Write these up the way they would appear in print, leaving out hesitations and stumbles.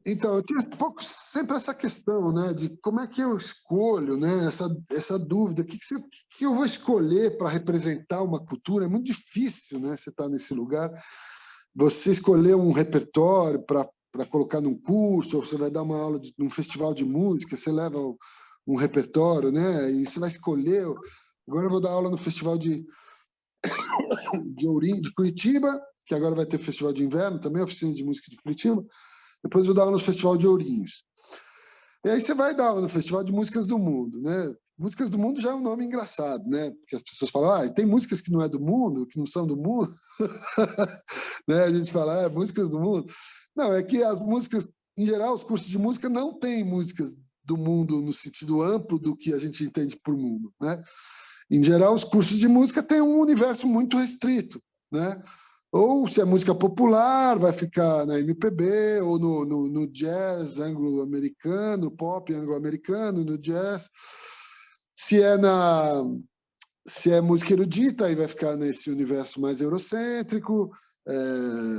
Então, eu tinha um pouco sempre essa questão, né, de como é que eu escolho, né, essa dúvida, que eu vou escolher para representar uma cultura? É muito difícil, né, você estar nesse lugar, você escolher um repertório para colocar num curso, ou você vai dar uma aula num festival de música, você leva um repertório, né, e você vai escolher. Agora eu vou dar aula no festival de Curitiba, que agora vai ter festival de inverno também, oficina de música de Curitiba. Depois eu vou dar aula no festival de Ourinhos. E aí você vai dar aula no Festival de Músicas do Mundo, né? Músicas do Mundo já é um nome engraçado, né? Porque as pessoas falam, tem músicas que não é do mundo, que não são do mundo. Né? A gente fala, músicas do mundo. Não, é que as músicas, em geral, os cursos de música não têm músicas do mundo no sentido amplo do que a gente entende por mundo, né? Em geral, os cursos de música têm um universo muito restrito, né? Ou se é música popular, vai ficar na MPB, ou no jazz anglo-americano, pop anglo-americano, no jazz. Se é, se é música erudita, aí vai ficar nesse universo mais eurocêntrico,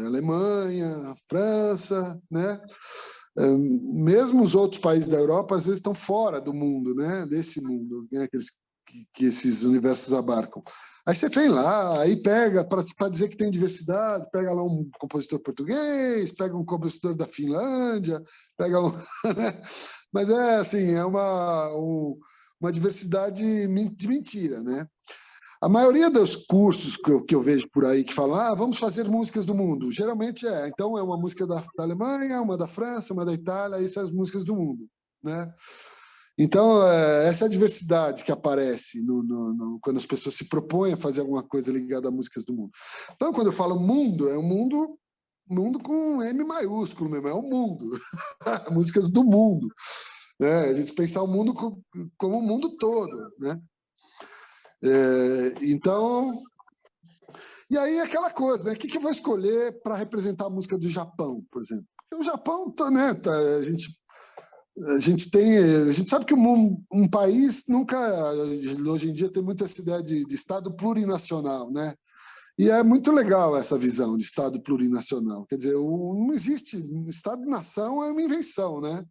Alemanha, França, né? Mesmo os outros países da Europa, às vezes, estão fora do mundo, né? Desse mundo, né? Que esses universos abarcam. Aí você vem lá, aí pega, para dizer que tem diversidade, pega lá um compositor português, pega um compositor da Finlândia, pega um... Né? Mas é assim, é uma diversidade de mentira, né? A maioria dos cursos que eu vejo por aí que falam, vamos fazer músicas do mundo, geralmente então é uma música da Alemanha, uma da França, uma da Itália, essas são as músicas do mundo, né? Então, essa é a diversidade que aparece quando as pessoas se propõem a fazer alguma coisa ligada a músicas do mundo. Então, quando eu falo mundo, é um mundo com M maiúsculo mesmo, é o mundo. Músicas do mundo. Né? A gente pensar o mundo como o mundo todo. Né? Então, e aí aquela coisa, né? O que eu vou escolher para representar a música do Japão, por exemplo? Porque o Japão, né? A gente sabe que um país nunca, hoje em dia, tem muito essa ideia de Estado plurinacional, né? E é muito legal essa visão de Estado plurinacional. Quer dizer, não existe Estado-nação, é uma invenção, né?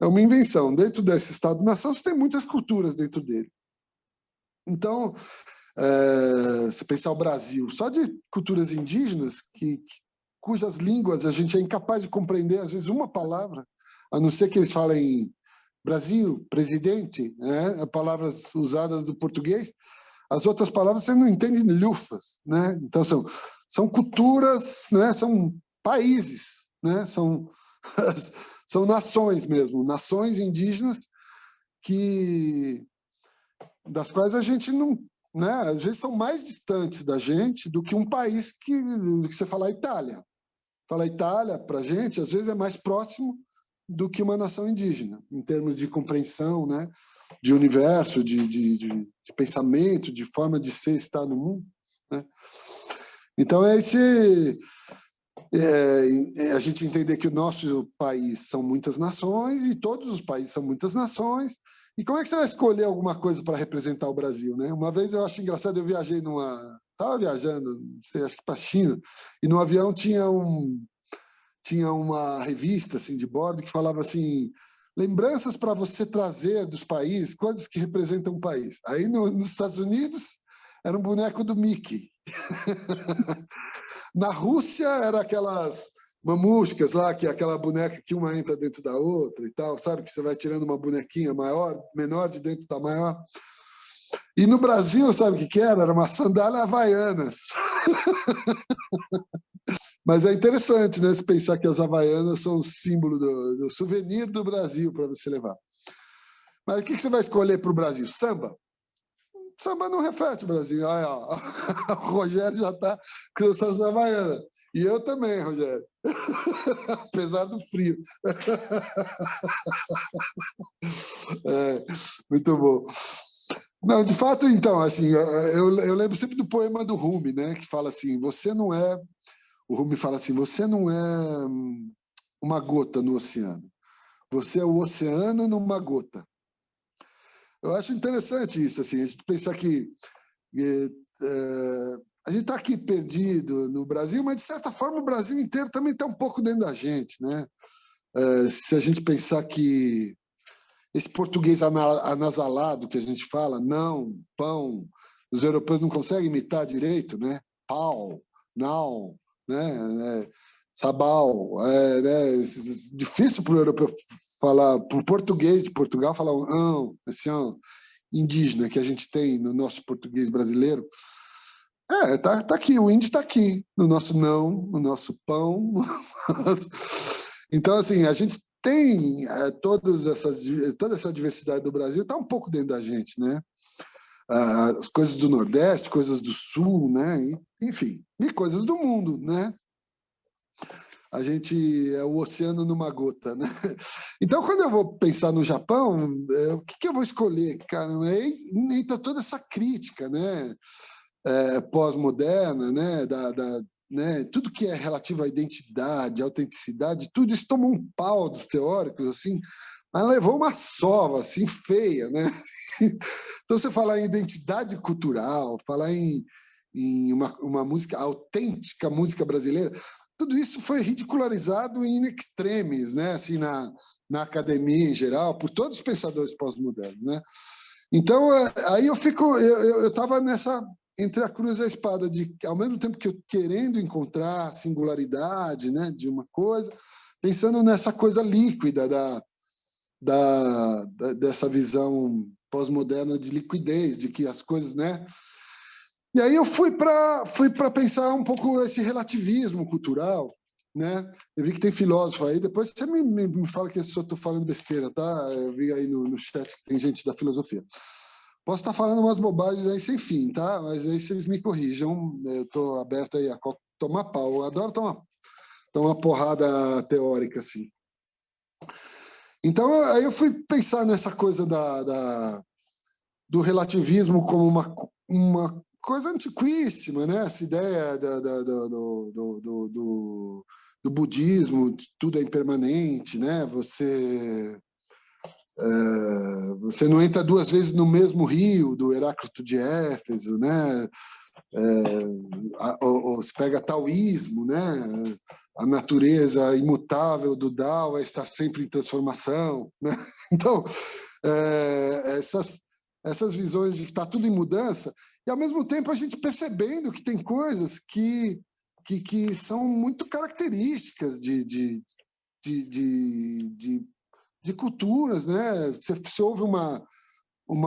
É uma invenção. Dentro desse Estado-nação, você tem muitas culturas dentro dele. Então, você pensar o Brasil, só de culturas indígenas, cujas línguas a gente é incapaz de compreender, às vezes, uma palavra, a não ser que eles falem Brasil, presidente, né? Palavras usadas do português, as outras palavras você não entende lufas, né? Então são culturas, né? São países, né? São nações mesmo, nações indígenas das quais a gente não, né? Às vezes são mais distantes da gente do que um país do que você falar Itália. Falar Itália para a gente às vezes é mais próximo do que uma nação indígena, em termos de compreensão, né? De universo, de pensamento, de forma de ser, estar no mundo. Né? Então, a gente entender que o nosso país são muitas nações e todos os países são muitas nações. E como é que você vai escolher alguma coisa para representar o Brasil? Né? Uma vez eu acho engraçado, eu viajei estava viajando, não sei, acho que para a China, e no avião tinha uma revista assim de bordo que falava assim: lembranças para você trazer dos países, coisas que representam o país. Aí nos Estados Unidos era um boneco do Mickey. Na Rússia era aquelas mamuscas lá, que é aquela boneca que uma entra dentro da outra e tal, sabe? Que você vai tirando uma bonequinha menor de dentro da maior. E no Brasil, sabe o que era? Era uma sandália havaianas. Mas é interessante, né? Se pensar que as havaianas são o símbolo do souvenir do Brasil para você levar. Mas o que você vai escolher para o Brasil? Samba? Samba não reflete o Brasil. Aí, ó, o Rogério já está com suas havaianas. E eu também, Rogério. Apesar do frio. Muito bom. Não, de fato, então, assim, eu lembro sempre do poema do Rumi, né? Que fala assim, você não é... O Rumi fala assim, você não é uma gota no oceano. Você é o oceano numa gota. Eu acho interessante isso, assim, a gente pensar que a gente está aqui perdido no Brasil, mas, de certa forma, o Brasil inteiro também está um pouco dentro da gente, né? Se a gente pensar que esse português anasalado que a gente fala, não, pão, os europeus não conseguem imitar direito, né? Pau, não, né? Sabal, né? Difícil para o europeu falar, para o português de Portugal falar esse indígena que a gente tem no nosso português brasileiro. Tá aqui, o índio está aqui, no nosso não, no nosso pão. Então, assim, a gente tem toda essa diversidade do Brasil, está um pouco dentro da gente, né? As coisas do Nordeste, coisas do Sul, né? Enfim, e coisas do mundo, né? A gente é o oceano numa gota, né? Então, quando eu vou pensar no Japão, o que eu vou escolher, cara? Entra toda essa crítica, né? Pós-moderna, né? Tudo que é relativo à identidade, à autenticidade, tudo isso tomou um pau dos teóricos, assim, mas levou uma sova, assim, feia, né? Então, você falar em identidade cultural, falar em uma música autêntica, música brasileira, tudo isso foi ridicularizado in extremis, né? Assim, na academia em geral, por todos os pensadores pós-modernos, né? Então, aí eu estava nessa entre a cruz e a espada, de ao mesmo tempo que eu querendo encontrar singularidade, né, de uma coisa, pensando nessa coisa líquida dessa visão pós-moderna de liquidez, de que as coisas, né? E aí eu fui para pensar um pouco esse relativismo cultural, né? Eu vi que tem filósofo aí, depois você me fala que eu só estou falando besteira, tá? Eu vi aí no chat que tem gente da filosofia. Posso estar falando umas bobagens aí sem fim, tá? Mas aí vocês me corrijam. Eu estou aberto aí a tomar pau. Eu adoro tomar porrada teórica, assim. Então, aí eu fui pensar nessa coisa do relativismo como uma coisa antiquíssima, né? Essa ideia do budismo, tudo é impermanente, né? Você não entra duas vezes no mesmo rio, do Heráclito de Éfeso, né? Você pega taoísmo, né? A natureza imutável do Tao é estar sempre em transformação, né? Então, essas visões de que está tudo em mudança, e ao mesmo tempo a gente percebendo que tem coisas que são muito características de culturas, né? Você ouve uma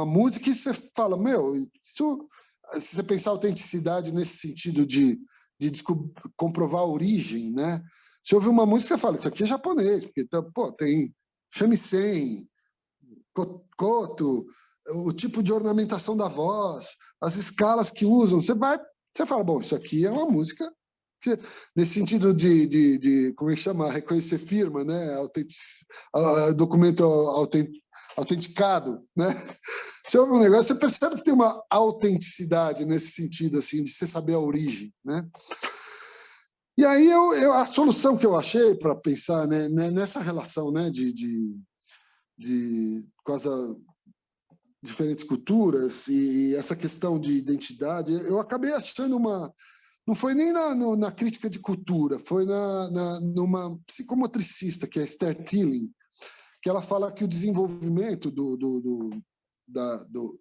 música e você fala, meu, isso, se você pensar autenticidade nesse sentido de comprovar a origem, né? Você ouve uma música e você fala, isso aqui é japonês, porque pô, tem shamisen, koto, o tipo de ornamentação da voz, as escalas que usam. Você fala, bom, isso aqui é uma música nesse sentido de como é que chama? Reconhecer firma, né? Documento autenticado, né? Se houve um negócio, você percebe que tem uma autenticidade nesse sentido, assim, de você saber a origem, né? E aí a solução que eu achei para pensar, né, nessa relação, né, com as diferentes culturas e essa questão de identidade, eu acabei achando não foi nem na crítica de cultura, foi numa psicomotricista, que é Esther Tilling, que ela fala que o desenvolvimento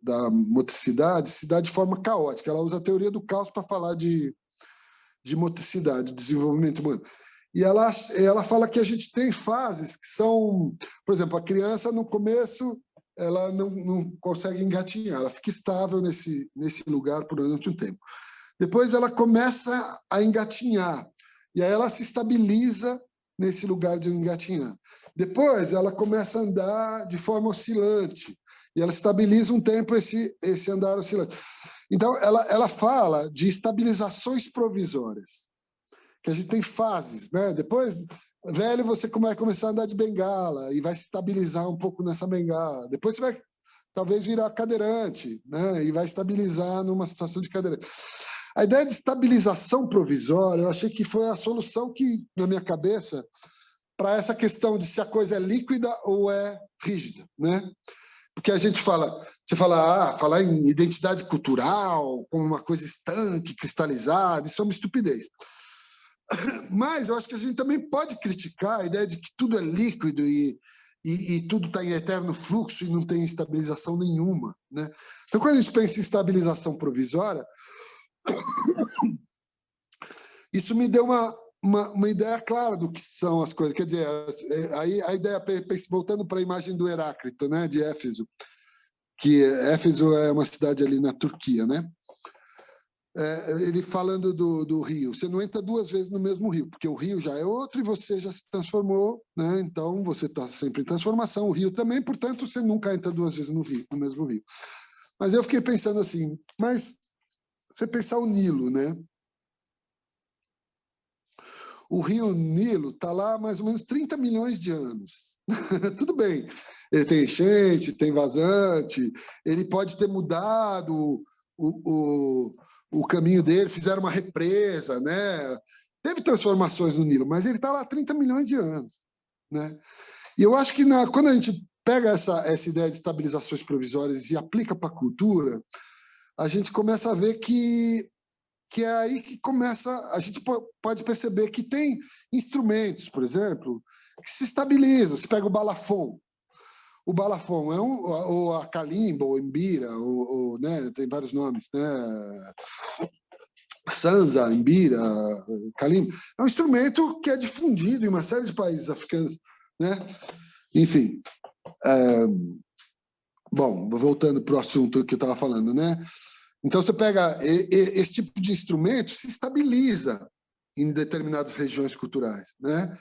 da motricidade se dá de forma caótica. Ela usa a teoria do caos para falar de motricidade, desenvolvimento humano. E ela fala que a gente tem fases que são, por exemplo, a criança no começo ela não consegue engatinhar, ela fica estável nesse lugar por durante um tempo. Depois ela começa a engatinhar, e aí ela se estabiliza nesse lugar de engatinhar. Depois ela começa a andar de forma oscilante, e ela estabiliza um tempo esse andar oscilante. Então, ela fala de estabilizações provisórias, que a gente tem fases, né? Depois, velho, você vai começar a andar de bengala e vai se estabilizar um pouco nessa bengala. Depois você vai talvez virar cadeirante, né? E vai estabilizar numa situação de cadeirante. A ideia de estabilização provisória, eu achei que foi a solução que, na minha cabeça, para essa questão de se a coisa é líquida ou é rígida, né? Porque a gente falar em identidade cultural como uma coisa estanque, cristalizada, isso é uma estupidez. Mas eu acho que a gente também pode criticar a ideia de que tudo é líquido e tudo está em eterno fluxo e não tem estabilização nenhuma, né? Então, quando a gente pensa em estabilização provisória, isso me deu uma ideia clara do que são as coisas. Quer dizer, aí a ideia, voltando para a imagem do Heráclito, né, de Éfeso, que Éfeso é uma cidade ali na Turquia, né? Ele falando do rio, você não entra duas vezes no mesmo rio, porque o rio já é outro e você já se transformou, né? Então você está sempre em transformação, o rio também, portanto você nunca entra duas vezes no mesmo rio. Mas eu fiquei pensando assim, mas você pensar o Nilo, né? O rio Nilo está lá há mais ou menos 30 milhões de anos. Tudo bem, ele tem enchente, tem vazante, ele pode ter mudado o caminho dele, fizeram uma represa, né? Teve transformações no Nilo, mas ele está lá há 30 milhões de anos, né? E eu acho que quando a gente pega essa ideia de estabilizações provisórias e aplica para a cultura, a gente começa a ver que é aí que começa, a gente pode perceber que tem instrumentos, por exemplo, que se estabilizam. Você pega o balafon. O balafon é ou a calimba, ou embira, né, tem vários nomes, né? Sanza, embira, calimba. É um instrumento que é difundido em uma série de países africanos, né? Enfim. Bom, voltando para o assunto que eu estava falando, né? Então, você pega esse tipo de instrumento, se estabiliza em determinadas regiões culturais, né?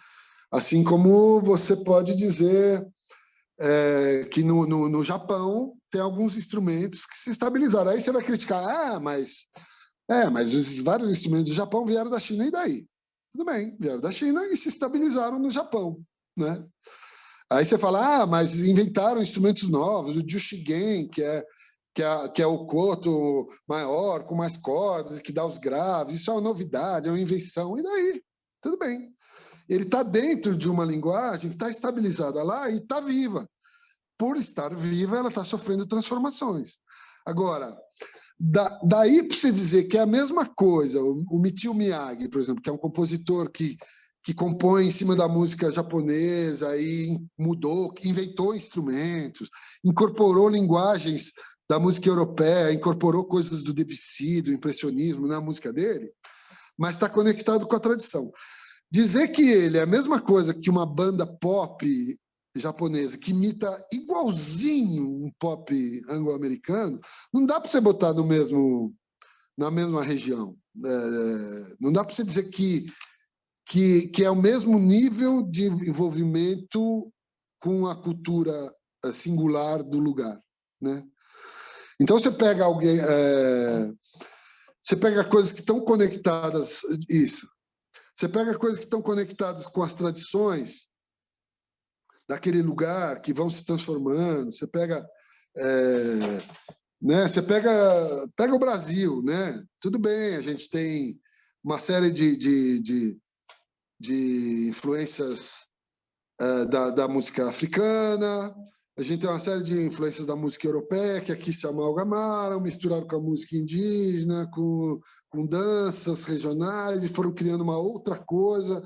Assim como você pode dizer que no Japão tem alguns instrumentos que se estabilizaram. Aí você vai criticar, mas os vários instrumentos do Japão vieram da China, e daí? Tudo bem, vieram da China e se estabilizaram no Japão, né? Aí você fala, mas inventaram instrumentos novos, o Jushigen, que é o koto maior, com mais cordas, que dá os graves. Isso é uma novidade, é uma invenção. E daí? Tudo bem. Ele está dentro de uma linguagem que está estabilizada lá e está viva. Por estar viva, ela está sofrendo transformações. Agora, daí para você dizer que é a mesma coisa, o Michio Miyagi, por exemplo, que é um compositor que compõe em cima da música japonesa e mudou, inventou instrumentos, incorporou linguagens da música europeia, incorporou coisas do Debussy, do impressionismo na música dele, mas está conectado com a tradição. Dizer que ele é a mesma coisa que uma banda pop japonesa que imita igualzinho um pop anglo-americano, não dá para você botar na mesma região. Não dá para você dizer que é o mesmo nível de envolvimento com a cultura singular do lugar, né? Então você pega você pega coisas que estão conectadas, isso. Você pega coisas que estão conectadas com as tradições daquele lugar, que vão se transformando. Você pega, né? Você pega o Brasil, né? Tudo bem, a gente tem uma série de influências da música africana, a gente tem uma série de influências da música europeia que aqui se amalgamaram, misturaram com a música indígena, com danças regionais, e foram criando uma outra coisa.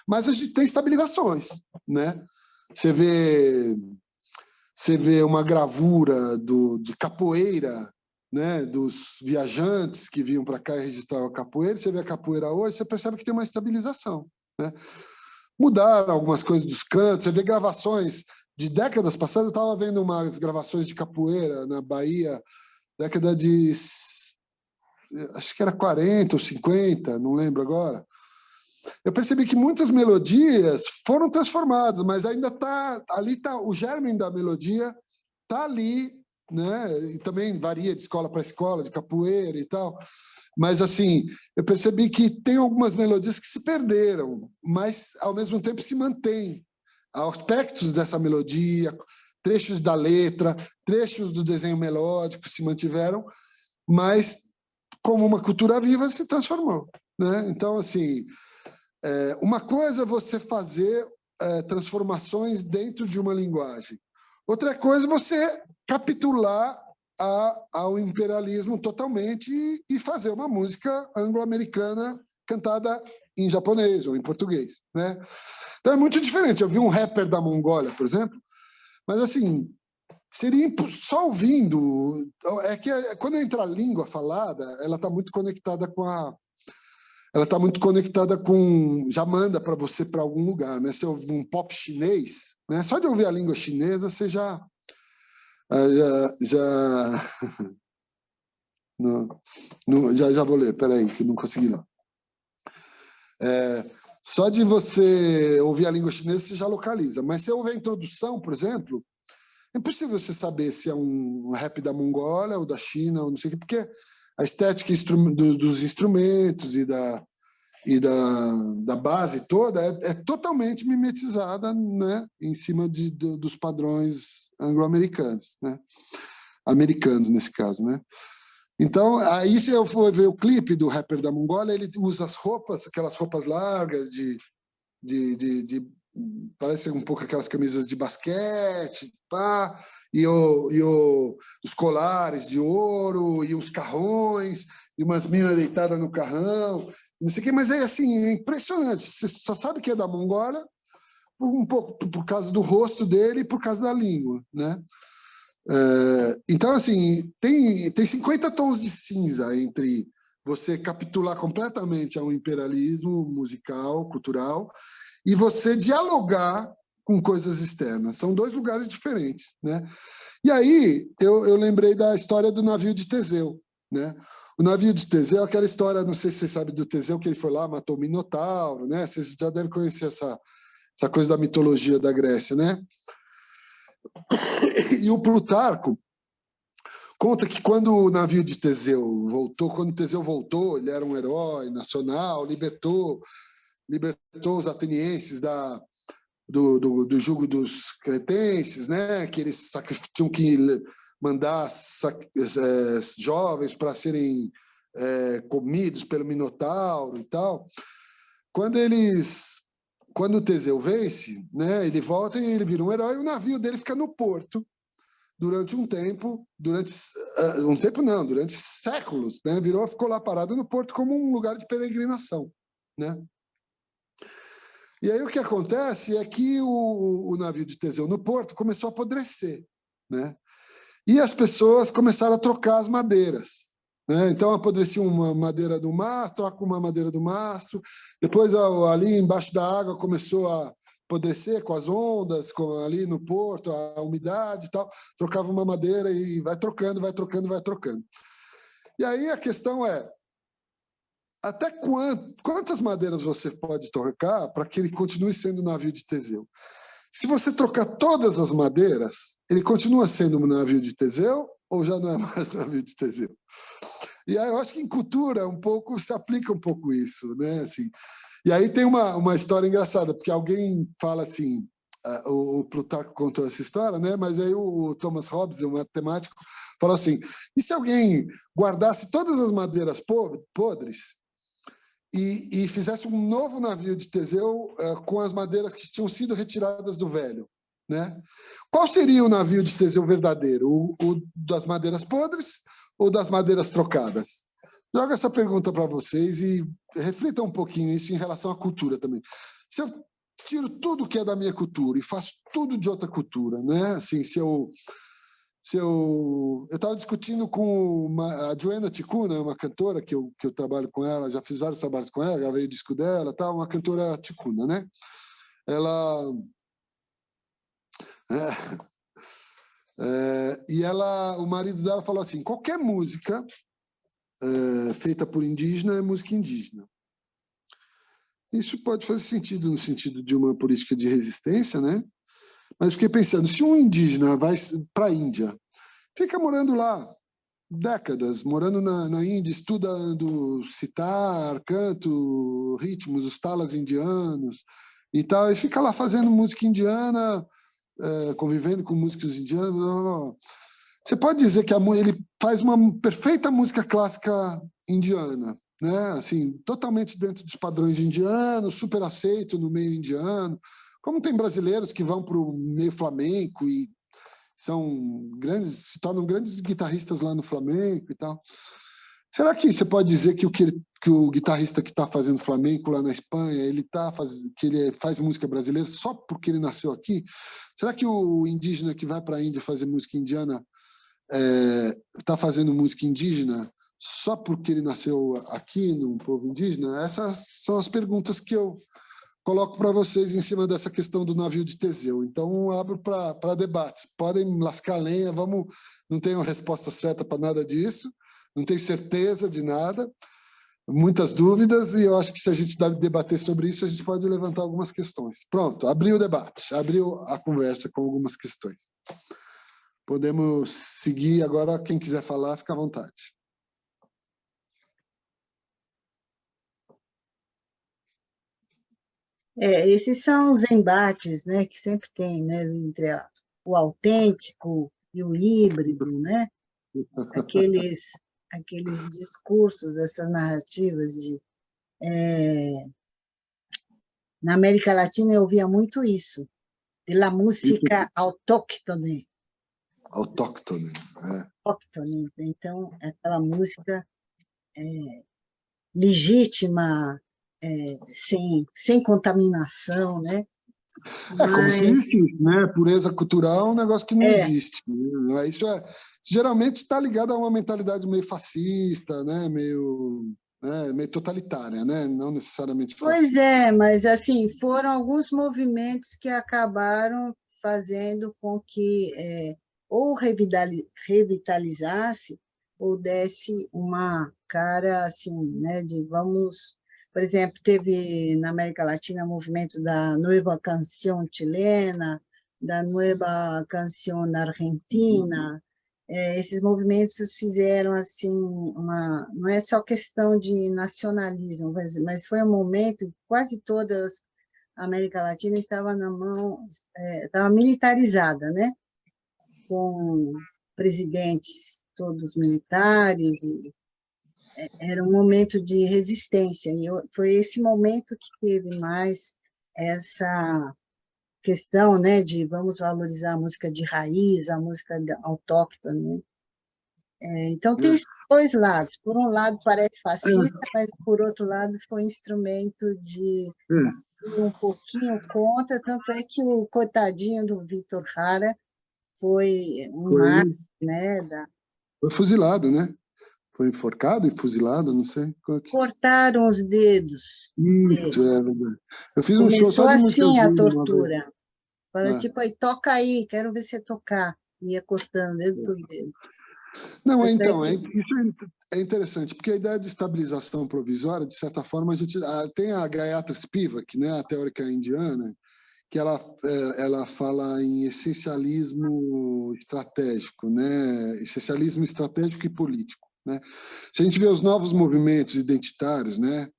Mas a gente tem estabilizações, né? Você vê uma gravura de capoeira, né, dos viajantes que vinham para cá e registravam a capoeira. Você vê a capoeira hoje, você percebe que tem uma estabilização, né? Mudaram algumas coisas dos cantos, você vê gravações de décadas passadas. Eu estava vendo umas gravações de capoeira na Bahia, década de, acho que era 40 ou 50, não lembro agora. Eu percebi que muitas melodias foram transformadas, mas ainda está o germe da melodia está ali, né? E também varia de escola para escola, de capoeira e tal. Mas, assim, eu percebi que tem algumas melodias que se perderam, mas, ao mesmo tempo, se mantêm. Aspectos dessa melodia, trechos da letra, trechos do desenho melódico se mantiveram, mas, como uma cultura viva, se transformou, né? Então, assim, uma coisa é você fazer transformações dentro de uma linguagem. Outra coisa é você capitular ao imperialismo totalmente e fazer uma música anglo-americana cantada em japonês ou em português, né? Então é muito diferente. Eu vi um rapper da Mongólia, por exemplo, mas assim, seria só ouvindo. É que quando entra a língua falada, ela está muito conectada com a. Ela está muito conectada com. Já manda para você para algum lugar, né? Se eu ouvir um pop chinês, né? Só de ouvir a língua chinesa, você já não, já vou ler, peraí, que não consegui não. Só de você ouvir a língua chinesa, você já localiza. Mas se eu ouvir a introdução, por exemplo, é impossível você saber se é um rap da Mongólia ou da China, ou não sei o quê, porque a estética dos instrumentos e da base toda é totalmente mimetizada, né, em cima dos padrões anglo-americanos, né? Americanos, nesse caso, né? Então, aí se eu for ver o clipe do rapper da Mongólia, ele usa as roupas, aquelas roupas largas parece um pouco aquelas camisas de basquete, pá, os colares de ouro, e os carrões, e umas minas deitadas no carrão, não sei o quê, mas é assim, é impressionante. Você só sabe que é da Mongólia um pouco por causa do rosto dele e por causa da língua, né? Então, assim, tem 50 tons de cinza entre você capitular completamente ao imperialismo musical, cultural, e você dialogar com coisas externas. São dois lugares diferentes, né? E aí eu lembrei da história do navio de Teseu, né? O navio de Teseu, aquela história, não sei se você sabe do Teseu, que ele foi lá, matou o Minotauro, né? Vocês já devem conhecer essa coisa da mitologia da Grécia, né? E o Plutarco conta que quando o navio de Teseu voltou, ele era um herói nacional, libertou os atenienses do jugo dos cretenses, né? Que eles tinham que mandar jovens para serem comidos pelo Minotauro e tal. Quando o Teseu vence, né? Ele volta e ele vira um herói. E o navio dele fica no porto durante durante séculos, né? Ficou lá parado no porto como um lugar de peregrinação, né? E aí o que acontece é que o navio de Teseu no porto começou a apodrecer, né? E as pessoas começaram a trocar as madeiras, né? Então apodrecia uma madeira do mastro, troca uma madeira do mastro, depois ali embaixo da água começou a apodrecer com as ondas, ali no porto, a umidade e tal, trocava uma madeira e vai trocando, vai trocando, vai trocando. E aí a questão é, até quantas madeiras você pode trocar para que ele continue sendo o navio de Teseu? Se você trocar todas as madeiras, ele continua sendo um navio de Teseu ou já não é mais navio de Teseu? E aí eu acho que em cultura um pouco se aplica um pouco isso, né? Assim, e aí tem uma história engraçada, porque alguém fala assim, o Plutarco contou essa história, né? Mas aí o Thomas Hobbes, um matemático, falou assim, e se alguém guardasse todas as madeiras podres e fizesse um novo navio de Teseu com as madeiras que tinham sido retiradas do velho, né? Qual seria o navio de Teseu verdadeiro? O das madeiras podres ou das madeiras trocadas? Jogo essa pergunta para vocês e reflitam um pouquinho isso em relação à cultura também. Se eu tiro tudo que é da minha cultura e faço tudo de outra cultura, né? Assim, eu estava discutindo com a Joanna Ticuna, uma cantora que eu trabalho com ela, já fiz vários trabalhos com ela, gravei o disco dela, tá, uma cantora ticuna, né? Ela o marido dela falou assim: qualquer música feita por indígena é música indígena. Isso pode fazer sentido no sentido de uma política de resistência, né? Mas fiquei pensando, se um indígena vai para a Índia, fica morando lá décadas, morando na Índia, estudando citar, canto, ritmos, os talas indianos e tal, e fica lá fazendo música indiana, convivendo com músicos indianos. Você pode dizer que ele faz uma perfeita música clássica indiana, né? Assim, totalmente dentro dos padrões indianos, super aceito no meio indiano. Como tem brasileiros que vão para o meio flamenco e se tornam grandes guitarristas lá no flamenco e tal. Será que você pode dizer que o guitarrista que está fazendo flamenco lá na Espanha, que ele faz música brasileira só porque ele nasceu aqui? Será que o indígena que vai para a Índia fazer música indiana está fazendo música indígena só porque ele nasceu aqui, no povo indígena? Essas são as perguntas que eu coloco para vocês em cima dessa questão do navio de Teseu. Então, abro para debates. Podem lascar lenha, não tenho resposta certa para nada disso, não tenho certeza de nada, muitas dúvidas, e eu acho que se a gente debater sobre isso, a gente pode levantar algumas questões. Pronto, abriu o debate, abriu a conversa com algumas questões. Podemos seguir agora, quem quiser falar, fica à vontade. Esses são os embates, né, que sempre tem, né, entre o autêntico e o híbrido, né? Aqueles discursos, essas narrativas na América Latina eu ouvia muito isso, de la música autóctone. Autóctone, Autóctone, então, aquela música legítima, sem contaminação, né? Como se existisse, né? Pureza cultural é um negócio que não existe. Né? Geralmente está ligado a uma mentalidade meio fascista, né? Meio totalitária, né? Não necessariamente fascista. Pois é, mas assim, foram alguns movimentos que acabaram fazendo com que ou revitalizasse ou desse uma cara assim, né, de vamos, por exemplo, teve na América Latina o movimento da Nueva Canción chilena, da Nueva Canción argentina. Esses movimentos fizeram assim não é só questão de nacionalismo, mas foi um momento que quase toda a América Latina estava estava militarizada, né? Com presidentes todos militares, e era um momento de resistência, e foi esse momento que teve mais essa questão, né, de vamos valorizar a música de raiz, a música autóctone, né? Então, tem esses dois lados. Por um lado, parece fascista, mas, por outro lado, foi um instrumento de ir um pouquinho contra, tanto é que o coitadinho do Vítor Jara foi um marco, né? Foi fuzilado, né? Foi enforcado e fuzilado, não sei. Cortaram os dedos. Isso, é verdade. Eu fiz um show Começou só de música assim a indígena uma vez. tortura. Fala tipo, aí, toca aí, quero ver você tocar. Ia cortando dedo por dedo. Não, então, isso é interessante, porque a ideia de estabilização provisória, de certa forma, a gente tem a Gayatri Spivak, né, a teórica indiana, que ela fala em essencialismo estratégico, né, essencialismo estratégico e político, né. Se a gente vê os novos movimentos identitários, né,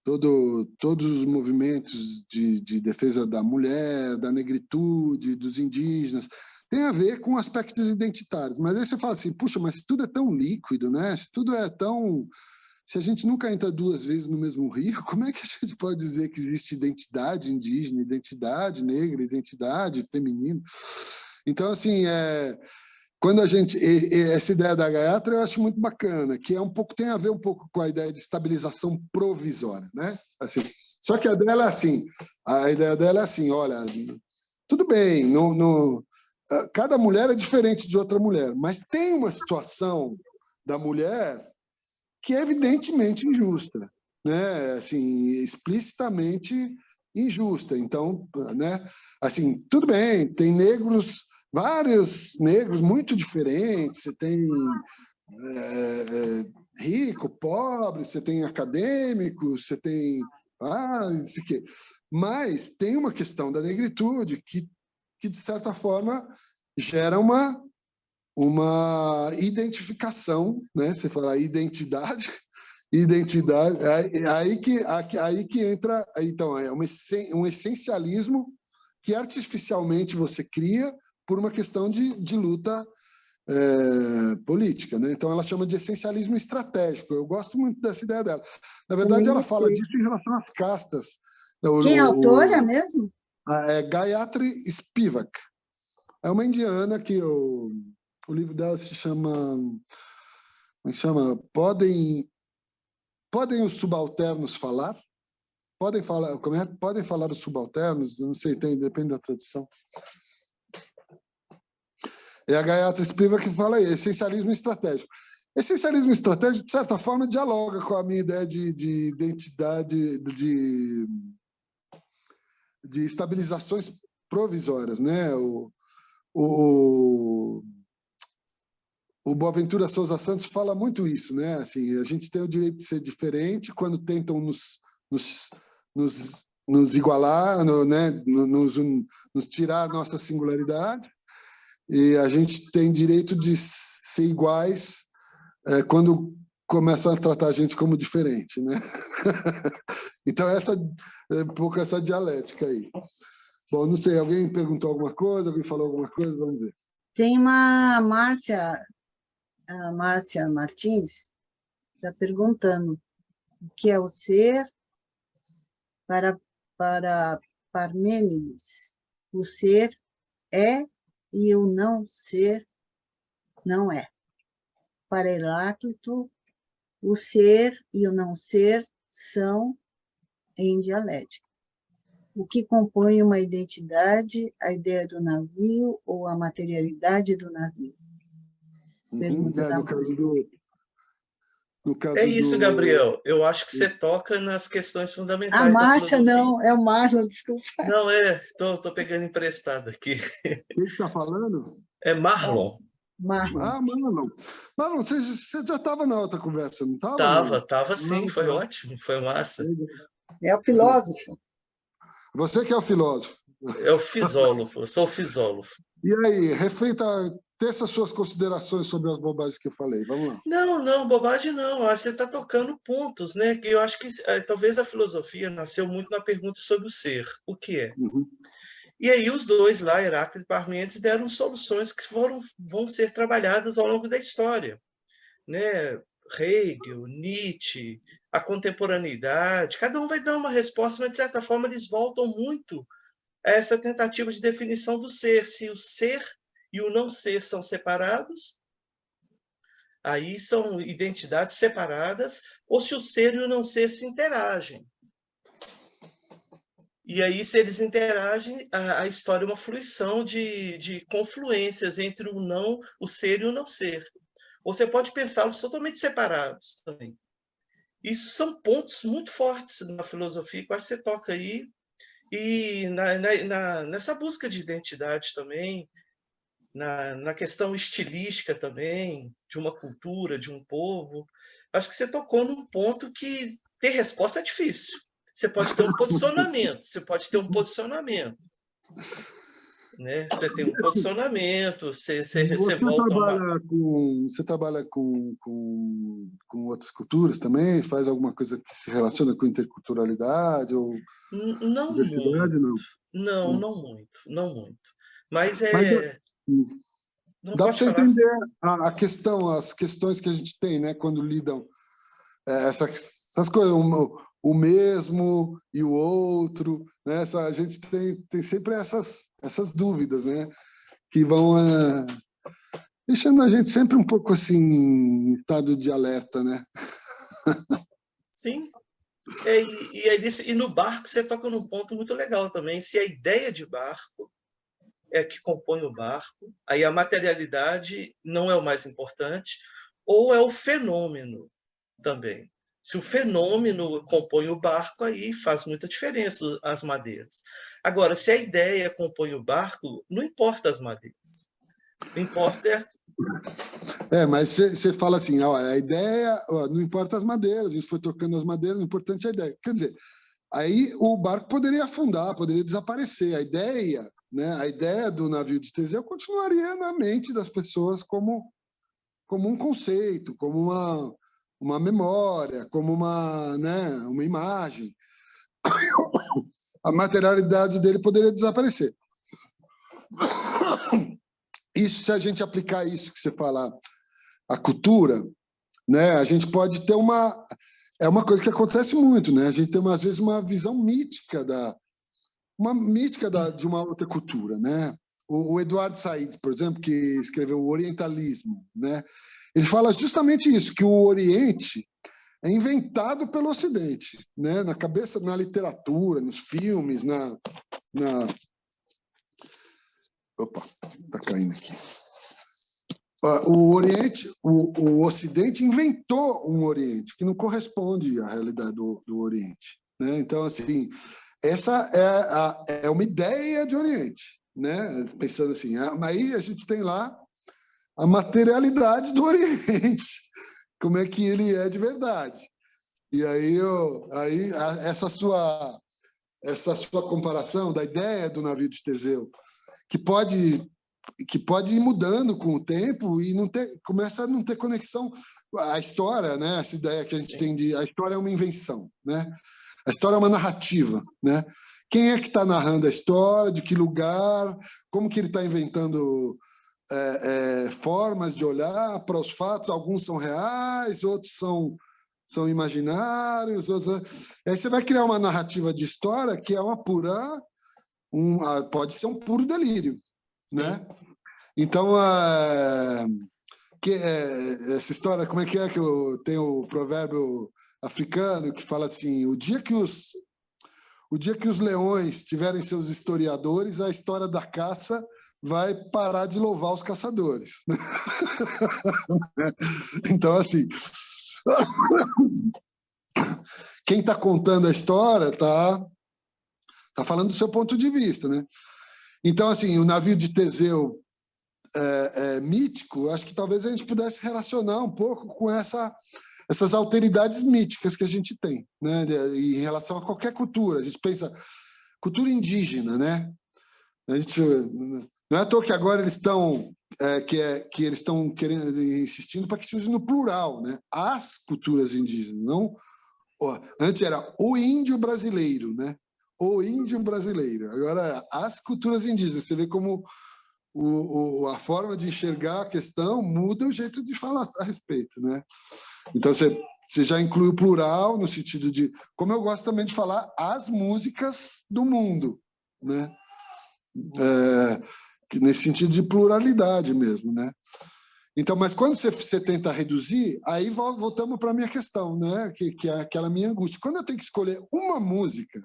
todos os movimentos de defesa da mulher, da negritude, dos indígenas, tem a ver com aspectos identitários. Mas aí você fala assim, puxa, mas tudo é tão líquido, né? Se tudo é tão... Se a gente nunca entra duas vezes no mesmo rio, como é que a gente pode dizer que existe identidade indígena, identidade negra, identidade feminina? Então, assim, quando essa ideia da Gayatri eu acho muito bacana, que tem a ver um pouco com a ideia de estabilização provisória, né? Assim, só que a ideia dela é assim, olha, tudo bem, cada mulher é diferente de outra mulher, mas tem uma situação da mulher que é evidentemente injusta, né? Assim, explicitamente injusta. Então, né? Assim, tudo bem, tem vários negros muito diferentes. Você tem rico, pobre, você tem acadêmico, você tem isso aqui. Mas tem uma questão da negritude que de certa forma gera uma identificação, né? Você fala identidade, aí que entra, então é um essencialismo que artificialmente você cria por uma questão de luta política, né? Então ela chama de essencialismo estratégico. Eu gosto muito dessa ideia dela. Na verdade, ela fala disso em relação às castas. Quem é a autora mesmo? É Gayatri Spivak. É uma indiana que o livro dela se chama como é que chama? Podem os subalternos falar? Podem falar, como é? Podem falar os subalternos? Eu não sei, depende da tradução. É a Gayatri Spivak que fala aí, essencialismo estratégico. Essencialismo estratégico, de certa forma, dialoga com a minha ideia de identidade, de estabilizações provisórias, né? O Boaventura Souza Santos fala muito isso, né? Assim, a gente tem o direito de ser diferente quando tentam nos igualar, né? nos tirar a nossa singularidade, e a gente tem direito de ser iguais quando começam a tratar a gente como diferente, né? Então, um pouco essa dialética aí. Bom, não sei, alguém perguntou alguma coisa, alguém falou alguma coisa? Vamos ver. Tem uma Márcia Martins, está perguntando o que é o ser para Parmênides. O ser é e o não ser não é. Para Heráclito, o ser e o não ser são em dialética. O que compõe uma identidade, a ideia do navio ou a materialidade do navio? Pergunta da Márcia. É isso, Gabriel. Eu acho que você toca nas questões fundamentais da Márcia filosofia. não, é o Marlon, desculpa. Não, tô pegando emprestado aqui. Quem está falando? É Marlon. Marlon. Marlon. Marlon, você já estava na outra conversa, não estava? Tava sim, foi ótimo, foi massa. É o filósofo. Você que é o filósofo. É o fisólogo, eu sou o fisólogo. E aí, reflita, teça suas considerações sobre as bobagens que eu falei. Vamos lá. Não, bobagem não. Você está tocando pontos, né? Que eu acho que talvez a filosofia nasceu muito na pergunta sobre o ser, o que é. Uhum. E aí os dois lá, Heráclito e Parmênides, deram soluções que vão ser trabalhadas ao longo da história, né? Hegel, Nietzsche, a contemporaneidade, cada um vai dar uma resposta, mas de certa forma eles voltam muito a essa tentativa de definição do ser, se o ser e o não ser são separados, aí são identidades separadas, ou se o ser e o não ser se interagem. E aí, se eles interagem, a história é uma fruição de confluências entre o ser e o não ser. Você pode pensá-los totalmente separados também. Isso são pontos muito fortes na filosofia, que você toca aí, e nessa busca de identidade também, na questão estilística também, de uma cultura, de um povo. Acho que você tocou num ponto que ter resposta é difícil. Você pode ter um posicionamento, né? Você tem um posicionamento, você volta Você trabalha com outras culturas também? Faz alguma coisa que se relaciona com interculturalidade ou diversidade? Não muito. Mas não dá para pode você falar. entender as questões que a gente tem, né, quando lidam essas coisas, o mesmo e o outro, né? A gente tem sempre essas dúvidas, né, que vão deixando a gente sempre um pouco assim em estado de alerta, né? Sim. E no barco você toca num ponto muito legal também. Se a ideia de barco é que compõe o barco, aí a materialidade não é o mais importante, ou é o fenômeno também. Se o fenômeno compõe o barco, aí faz muita diferença as madeiras. Agora, se a ideia compõe o barco, não importa as madeiras. Não importa... Mas você fala assim, olha, a ideia, não importa as madeiras, a gente foi trocando as madeiras, o importante é a ideia. Quer dizer, aí o barco poderia afundar, poderia desaparecer. A ideia do navio de Teseu continuaria na mente das pessoas como um conceito, como uma memória, como uma imagem. A materialidade dele poderia desaparecer. Isso, se a gente aplicar isso que você fala, a cultura, né, a gente pode ter é uma coisa que acontece muito, né? A gente tem às vezes uma visão mítica de uma outra cultura, né? o Eduardo Said, por exemplo, que escreveu o Orientalismo, né? Ele fala justamente isso, que o Oriente é inventado pelo Ocidente, né? Na cabeça, na literatura, nos filmes, Opa, está caindo aqui. O Oriente, o Ocidente inventou um Oriente que não corresponde à realidade do Oriente, né? Então, assim, essa é uma ideia de Oriente, né? Pensando assim, aí a gente tem lá a materialidade do Oriente, como é que ele é de verdade. E aí, essa sua comparação da ideia do navio de Teseu, que pode ir mudando com o tempo e começa a não ter conexão. A história, né? Essa ideia que a gente tem a história é uma invenção, né? A história é uma narrativa, né? Quem é que está narrando a história, de que lugar, como que ele está inventando formas de olhar para os fatos, alguns são reais, outros são imaginários, aí você vai criar uma narrativa de história que é pode ser um puro delírio, né? Então, essa história, como é que eu tenho o provérbio africano que fala assim: o dia que os leões tiverem seus historiadores, a história da caça vai parar de louvar os caçadores. Então, assim, quem está contando a história está falando do seu ponto de vista, né? Então, assim, o navio de Teseu mítico, acho que talvez a gente pudesse relacionar um pouco com essas alteridades míticas que a gente tem, né? Em relação a qualquer cultura. A gente pensa cultura indígena, né? A gente, não é à toa que agora eles estão que eles estão querendo, insistindo para que se use no plural, né? As culturas indígenas, não. Antes era o índio brasileiro, né? O índio brasileiro. Agora as culturas indígenas. Você vê como a forma de enxergar a questão muda o jeito de falar a respeito, né? Então você já inclui o plural no sentido de, como eu gosto também de falar, as músicas do mundo, né? Nesse sentido de pluralidade mesmo, né? Então, mas quando você tenta reduzir, aí voltamos para a minha questão, né? Que é aquela minha angústia. Quando eu tenho que escolher uma música,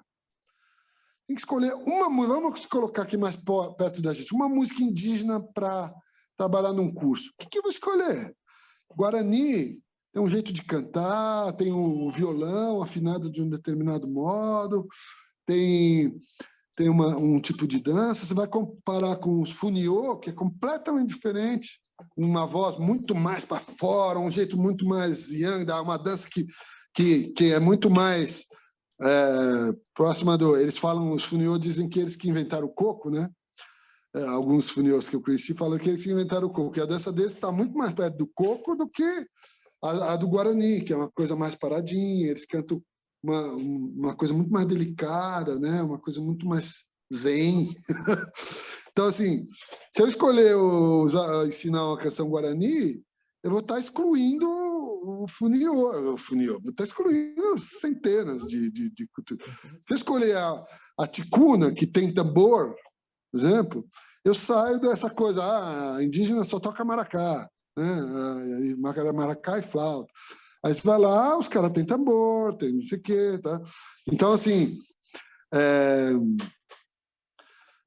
tem que escolher uma música, vamos colocar aqui mais perto da gente, uma música indígena para trabalhar num curso. O que eu vou escolher? Guarani tem um jeito de cantar, tem o violão afinado de um determinado modo, tem um tipo de dança. Você vai comparar com os funiô, que é completamente diferente, uma voz muito mais para fora, um jeito muito mais yang, uma dança que é muito mais próxima do... Eles falam, os funiô dizem que eles que inventaram o coco, né? Alguns funiôs que eu conheci falam que eles que inventaram o coco, e a dança deles está muito mais perto do coco do que a do Guarani, que é uma coisa mais paradinha. Eles cantam uma coisa muito mais delicada, né? Uma coisa muito mais zen. Então, assim, se eu escolher ensinar uma canção Guarani, eu vou estar excluindo o funiô, vou estar excluindo centenas de culturas. Se eu escolher a ticuna, que tem tambor, por exemplo, eu saio dessa coisa, a indígena só toca maracá, né? Maracá e flauta. Aí você vai lá, os caras têm tambor, tem não sei o quê, tá? Então, assim,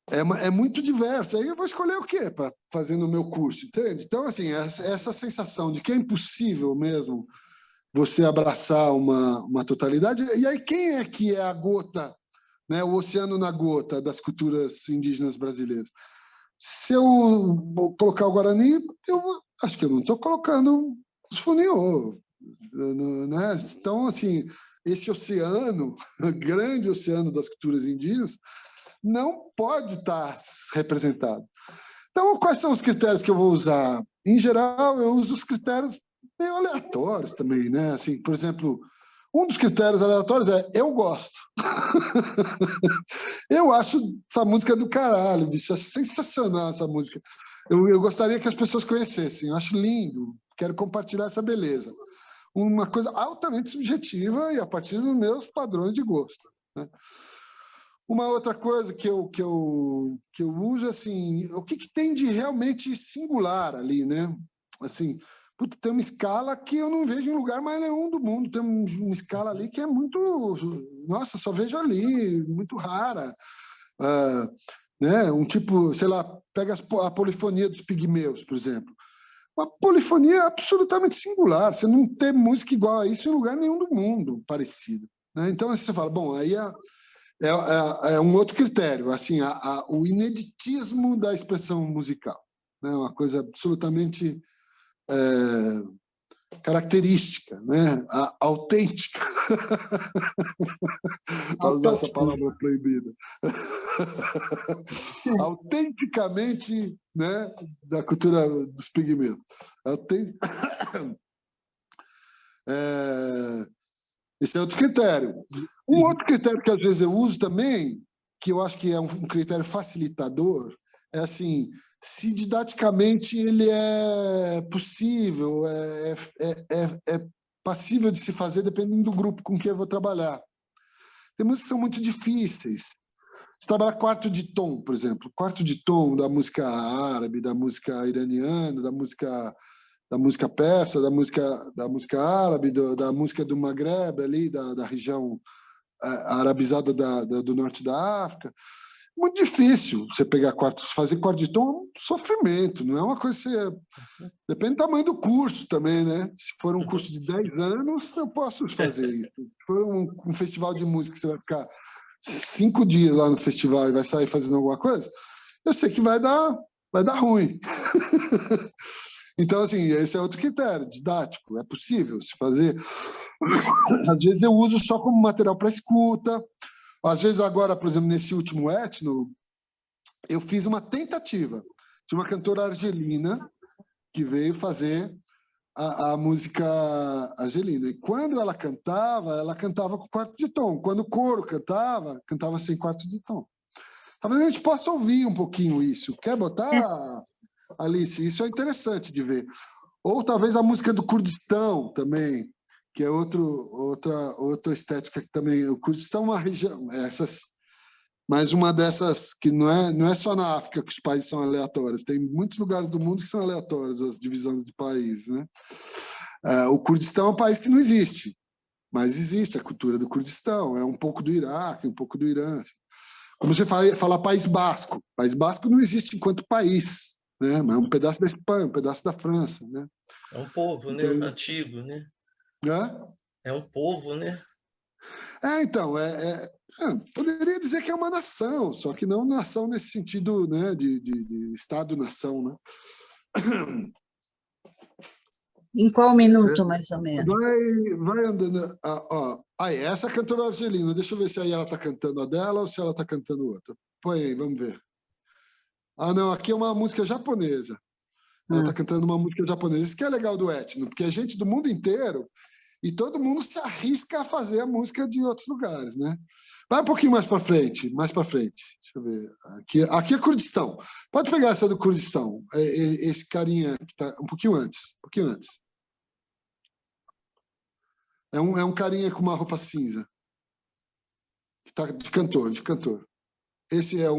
é muito diverso. Aí eu vou escolher o quê para fazer no meu curso, entende? Então, assim, essa sensação de que é impossível mesmo você abraçar uma totalidade. E aí, quem é que é a gota, né, o oceano na gota das culturas indígenas brasileiras? Se eu colocar o Guarani, acho que eu não estou colocando os funiô, né? Então, assim, esse oceano, grande oceano das culturas indígenas, não pode estar representado. Então, quais são os critérios que eu vou usar? Em geral, eu uso os critérios meio aleatórios também, né? Assim, por exemplo, um dos critérios aleatórios é eu gosto. Eu acho essa música do caralho, bicho. Acho sensacional essa música. Eu gostaria que as pessoas conhecessem. Eu acho lindo. Quero compartilhar essa beleza. Uma coisa altamente subjetiva e a partir dos meus padrões de gosto, né? Uma outra coisa que eu uso, assim, o que tem de realmente singular ali, né? Assim, puta, tem uma escala que eu não vejo em lugar mais nenhum do mundo. Tem uma escala ali que é muito... Nossa, só vejo ali, muito rara. Né? Um tipo, sei lá, pega a polifonia dos pigmeus, por exemplo. Uma polifonia absolutamente singular. Você não tem música igual a isso em lugar nenhum do mundo, parecido. Né? Então, assim, você fala, bom, aí é um outro critério, assim, o ineditismo da expressão musical. Né? Uma coisa absolutamente característica, né? Autêntica. Para usar essa palavra proibida. Autenticamente, né, da cultura dos pigmeus. Esse é outro critério. Um outro critério que às vezes eu uso também, que eu acho que é um critério facilitador, é assim, se didaticamente ele é possível, é passível de se fazer dependendo do grupo com que eu vou trabalhar. Tem músicas que são muito difíceis. Você trabalha quarto de tom, por exemplo, quarto de tom da música árabe, da música iraniana, da música persa, da música árabe, da música do Maghreb, ali, da região arabizada do norte da África. Muito difícil você pegar fazer quarto de tom é um sofrimento, não é uma coisa que você... Depende do tamanho do curso também, né? Se for um curso de 10 anos, eu posso fazer isso. Se for um festival de música, você vai ficar 5 dias lá no festival e vai sair fazendo alguma coisa, eu sei que vai dar ruim. Então, assim, esse é outro critério, didático. É possível se fazer. Às vezes eu uso só como material para escuta. Às vezes agora, por exemplo, nesse último Etno, eu fiz uma tentativa de uma cantora argelina que veio fazer a música argelina. E quando ela cantava com quarto de tom. Quando o coro cantava sem quarto de tom. Talvez a gente possa ouvir um pouquinho isso. Quer botar, Alice? Isso é interessante de ver. Ou talvez a música do Kurdistão também, que é outra estética que também... O Kurdistão é uma região... Mais uma dessas que não é só na África que os países são aleatórios. Tem muitos lugares do mundo que são aleatórios, as divisões de países, né? O Kurdistão é um país que não existe, mas existe a cultura do Kurdistão. É um pouco do Iraque, um pouco do Irã. Assim. Como você fala País Basco. País Basco não existe enquanto país, né? Mas é um pedaço da Espanha, um pedaço da França, né? É um povo, né? Então, Antigo, né? É um povo, né? Então, poderia dizer que é uma nação, só que não nação nesse sentido, né, de Estado-nação, né? Em qual minuto, mais ou menos? Vai andando. Essa é a cantora argelina. Deixa eu ver se aí ela está cantando a dela ou se ela está cantando outra. Põe aí, vamos ver. Não, aqui é uma música japonesa. Ela está cantando uma música japonesa. Isso que é legal do Etno, porque é gente do mundo inteiro e todo mundo se arrisca a fazer a música de outros lugares, né? Vai um pouquinho mais para frente, Deixa eu ver. Aqui é Kurdistão. Pode pegar essa do Kurdistão. Esse carinha que está um pouquinho antes. É um carinha com uma roupa cinza. Que tá de cantor. Esse é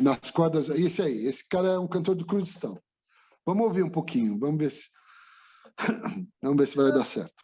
nas cordas. Esse aí. Esse cara é um cantor do Kurdistão. Vamos ouvir um pouquinho. Vamos ver se vai dar certo.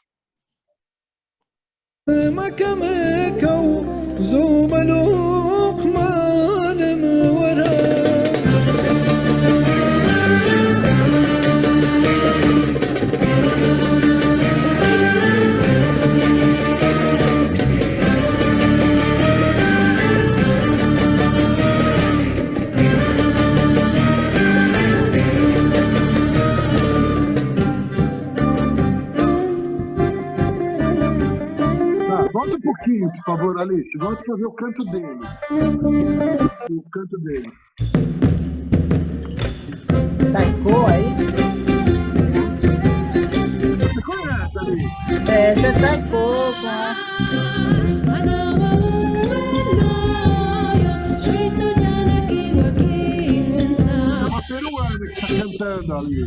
Volta um pouquinho, por favor, Alice. Volta para ver o canto dele. Taiko aí? Você conhece, Alice? Essa é taiko com a... É uma peruana que está cantando ali.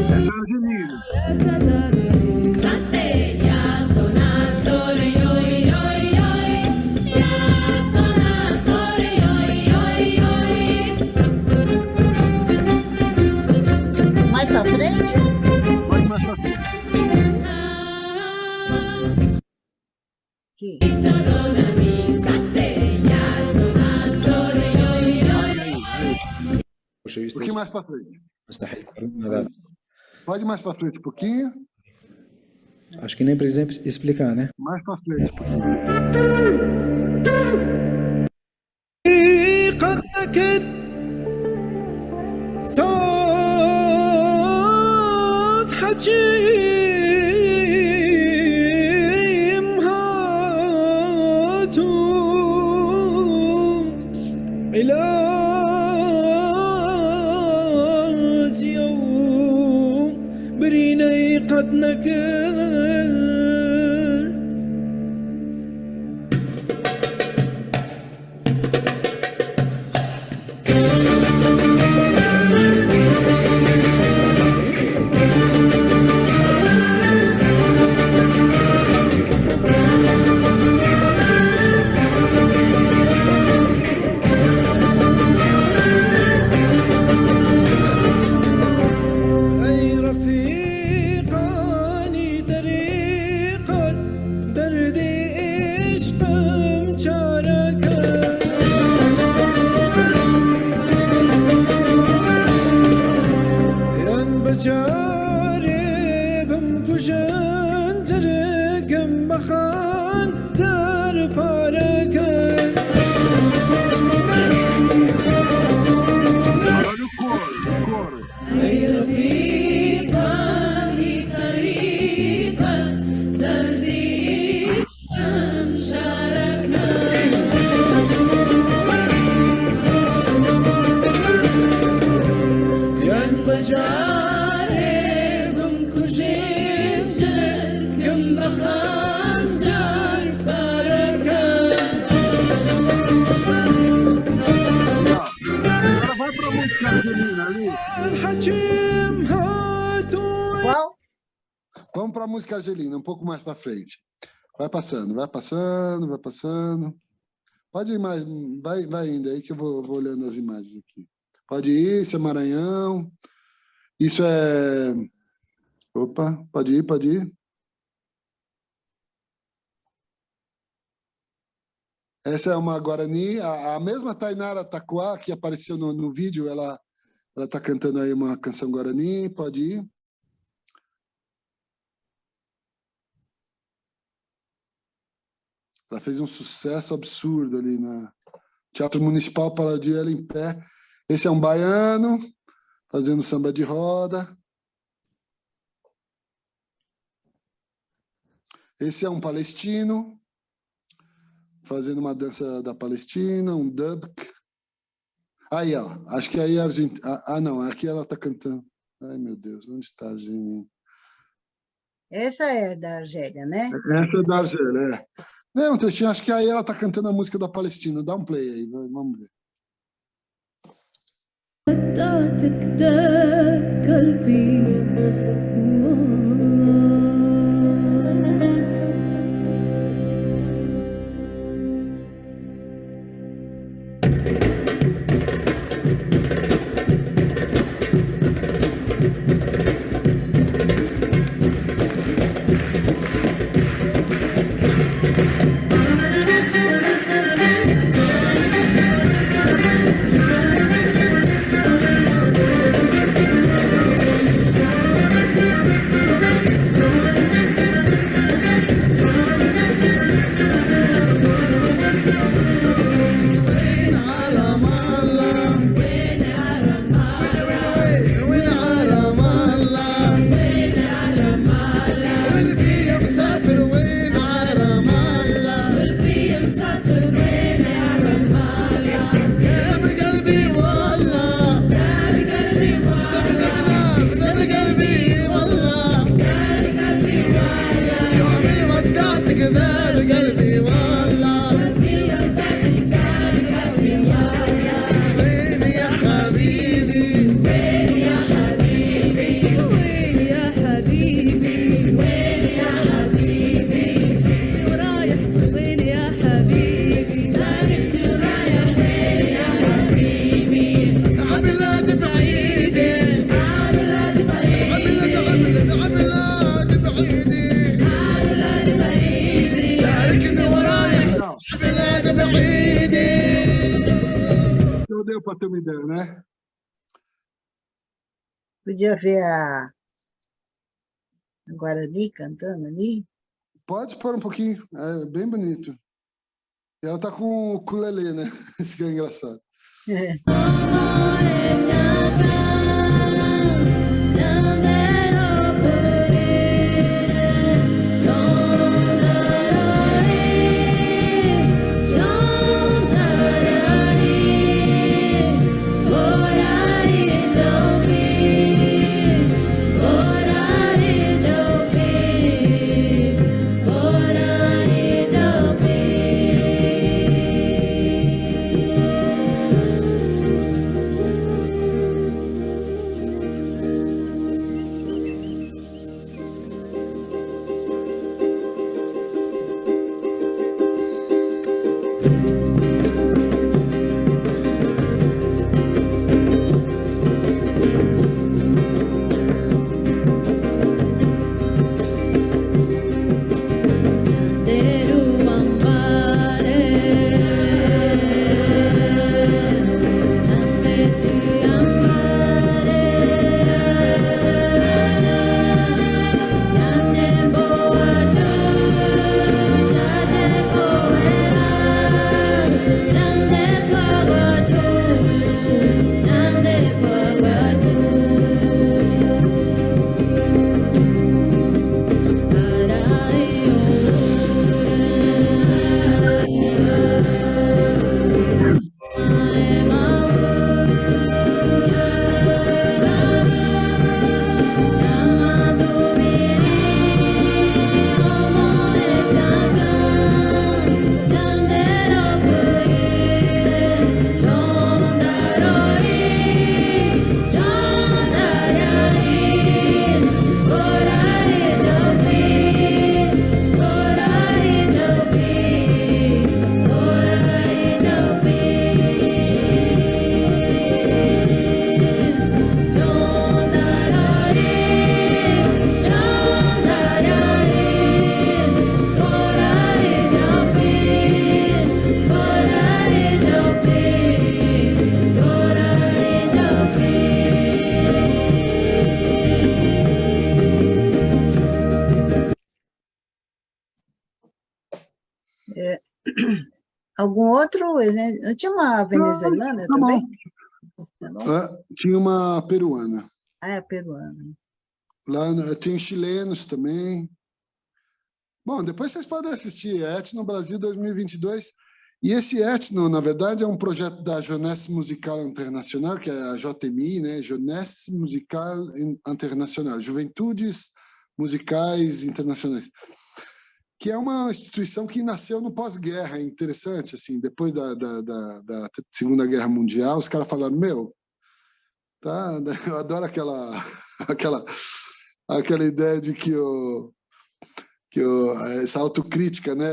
Essa é argelina. Um pouquinho mais para frente. مستحيل تقارن هذا. Pode ir mais para frente um pouquinho. Acho que nem, por exemplo, explicar, né? Mais para frente um pouquinho. قد ذكرت صوت حجيم هاتو علاج يوم بريني قد نكر Vamos para a música Angelina, um pouco mais para frente. Vai passando, vai passando, vai passando. Pode ir mais, vai indo aí que eu vou olhando as imagens aqui. Pode ir, isso é Maranhão. Isso é... Opa, pode ir, pode ir. Essa é uma Guarani, a mesma Tainara Taquá, que apareceu no vídeo, ela está cantando aí uma canção Guarani, pode ir. Ela fez um sucesso absurdo ali no Teatro Municipal, aplaudiu ela em pé. Esse é um baiano, fazendo samba de roda. Esse é um palestino, fazendo uma dança da Palestina, um dub. Aí, ó, acho que aí a Argentina... Ah, não, aqui ela está cantando. Ai, meu Deus, onde está a Argentina? Essa é da Argélia, né? Essa é da Argélia, é. Não, trechinho, acho que aí ela está cantando a música da Palestina. Dá um play aí, vamos ver. deu para ter uma ideia, né? Podia ver a Guarani cantando ali. Pode pôr um pouquinho, é bem bonito. E ela tá com o ukulele, né? Isso que é engraçado. Algum outro exemplo? Tinha uma venezuelana Tá também? bom. Tá bom? Tinha uma peruana. Ah, é peruana. Lá tem chilenos também. Bom, depois vocês podem assistir Etno Brasil 2022. E esse Etno, na verdade, é um projeto da Jeunesse Musical Internacional, que é a JMI, né? Jeunesse Musical Internacional, Juventudes Musicais Internacionais, que é uma instituição que nasceu no pós-guerra. É interessante, assim, depois da Segunda Guerra Mundial, os caras falaram, tá, eu adoro aquela ideia de que essa autocrítica, né,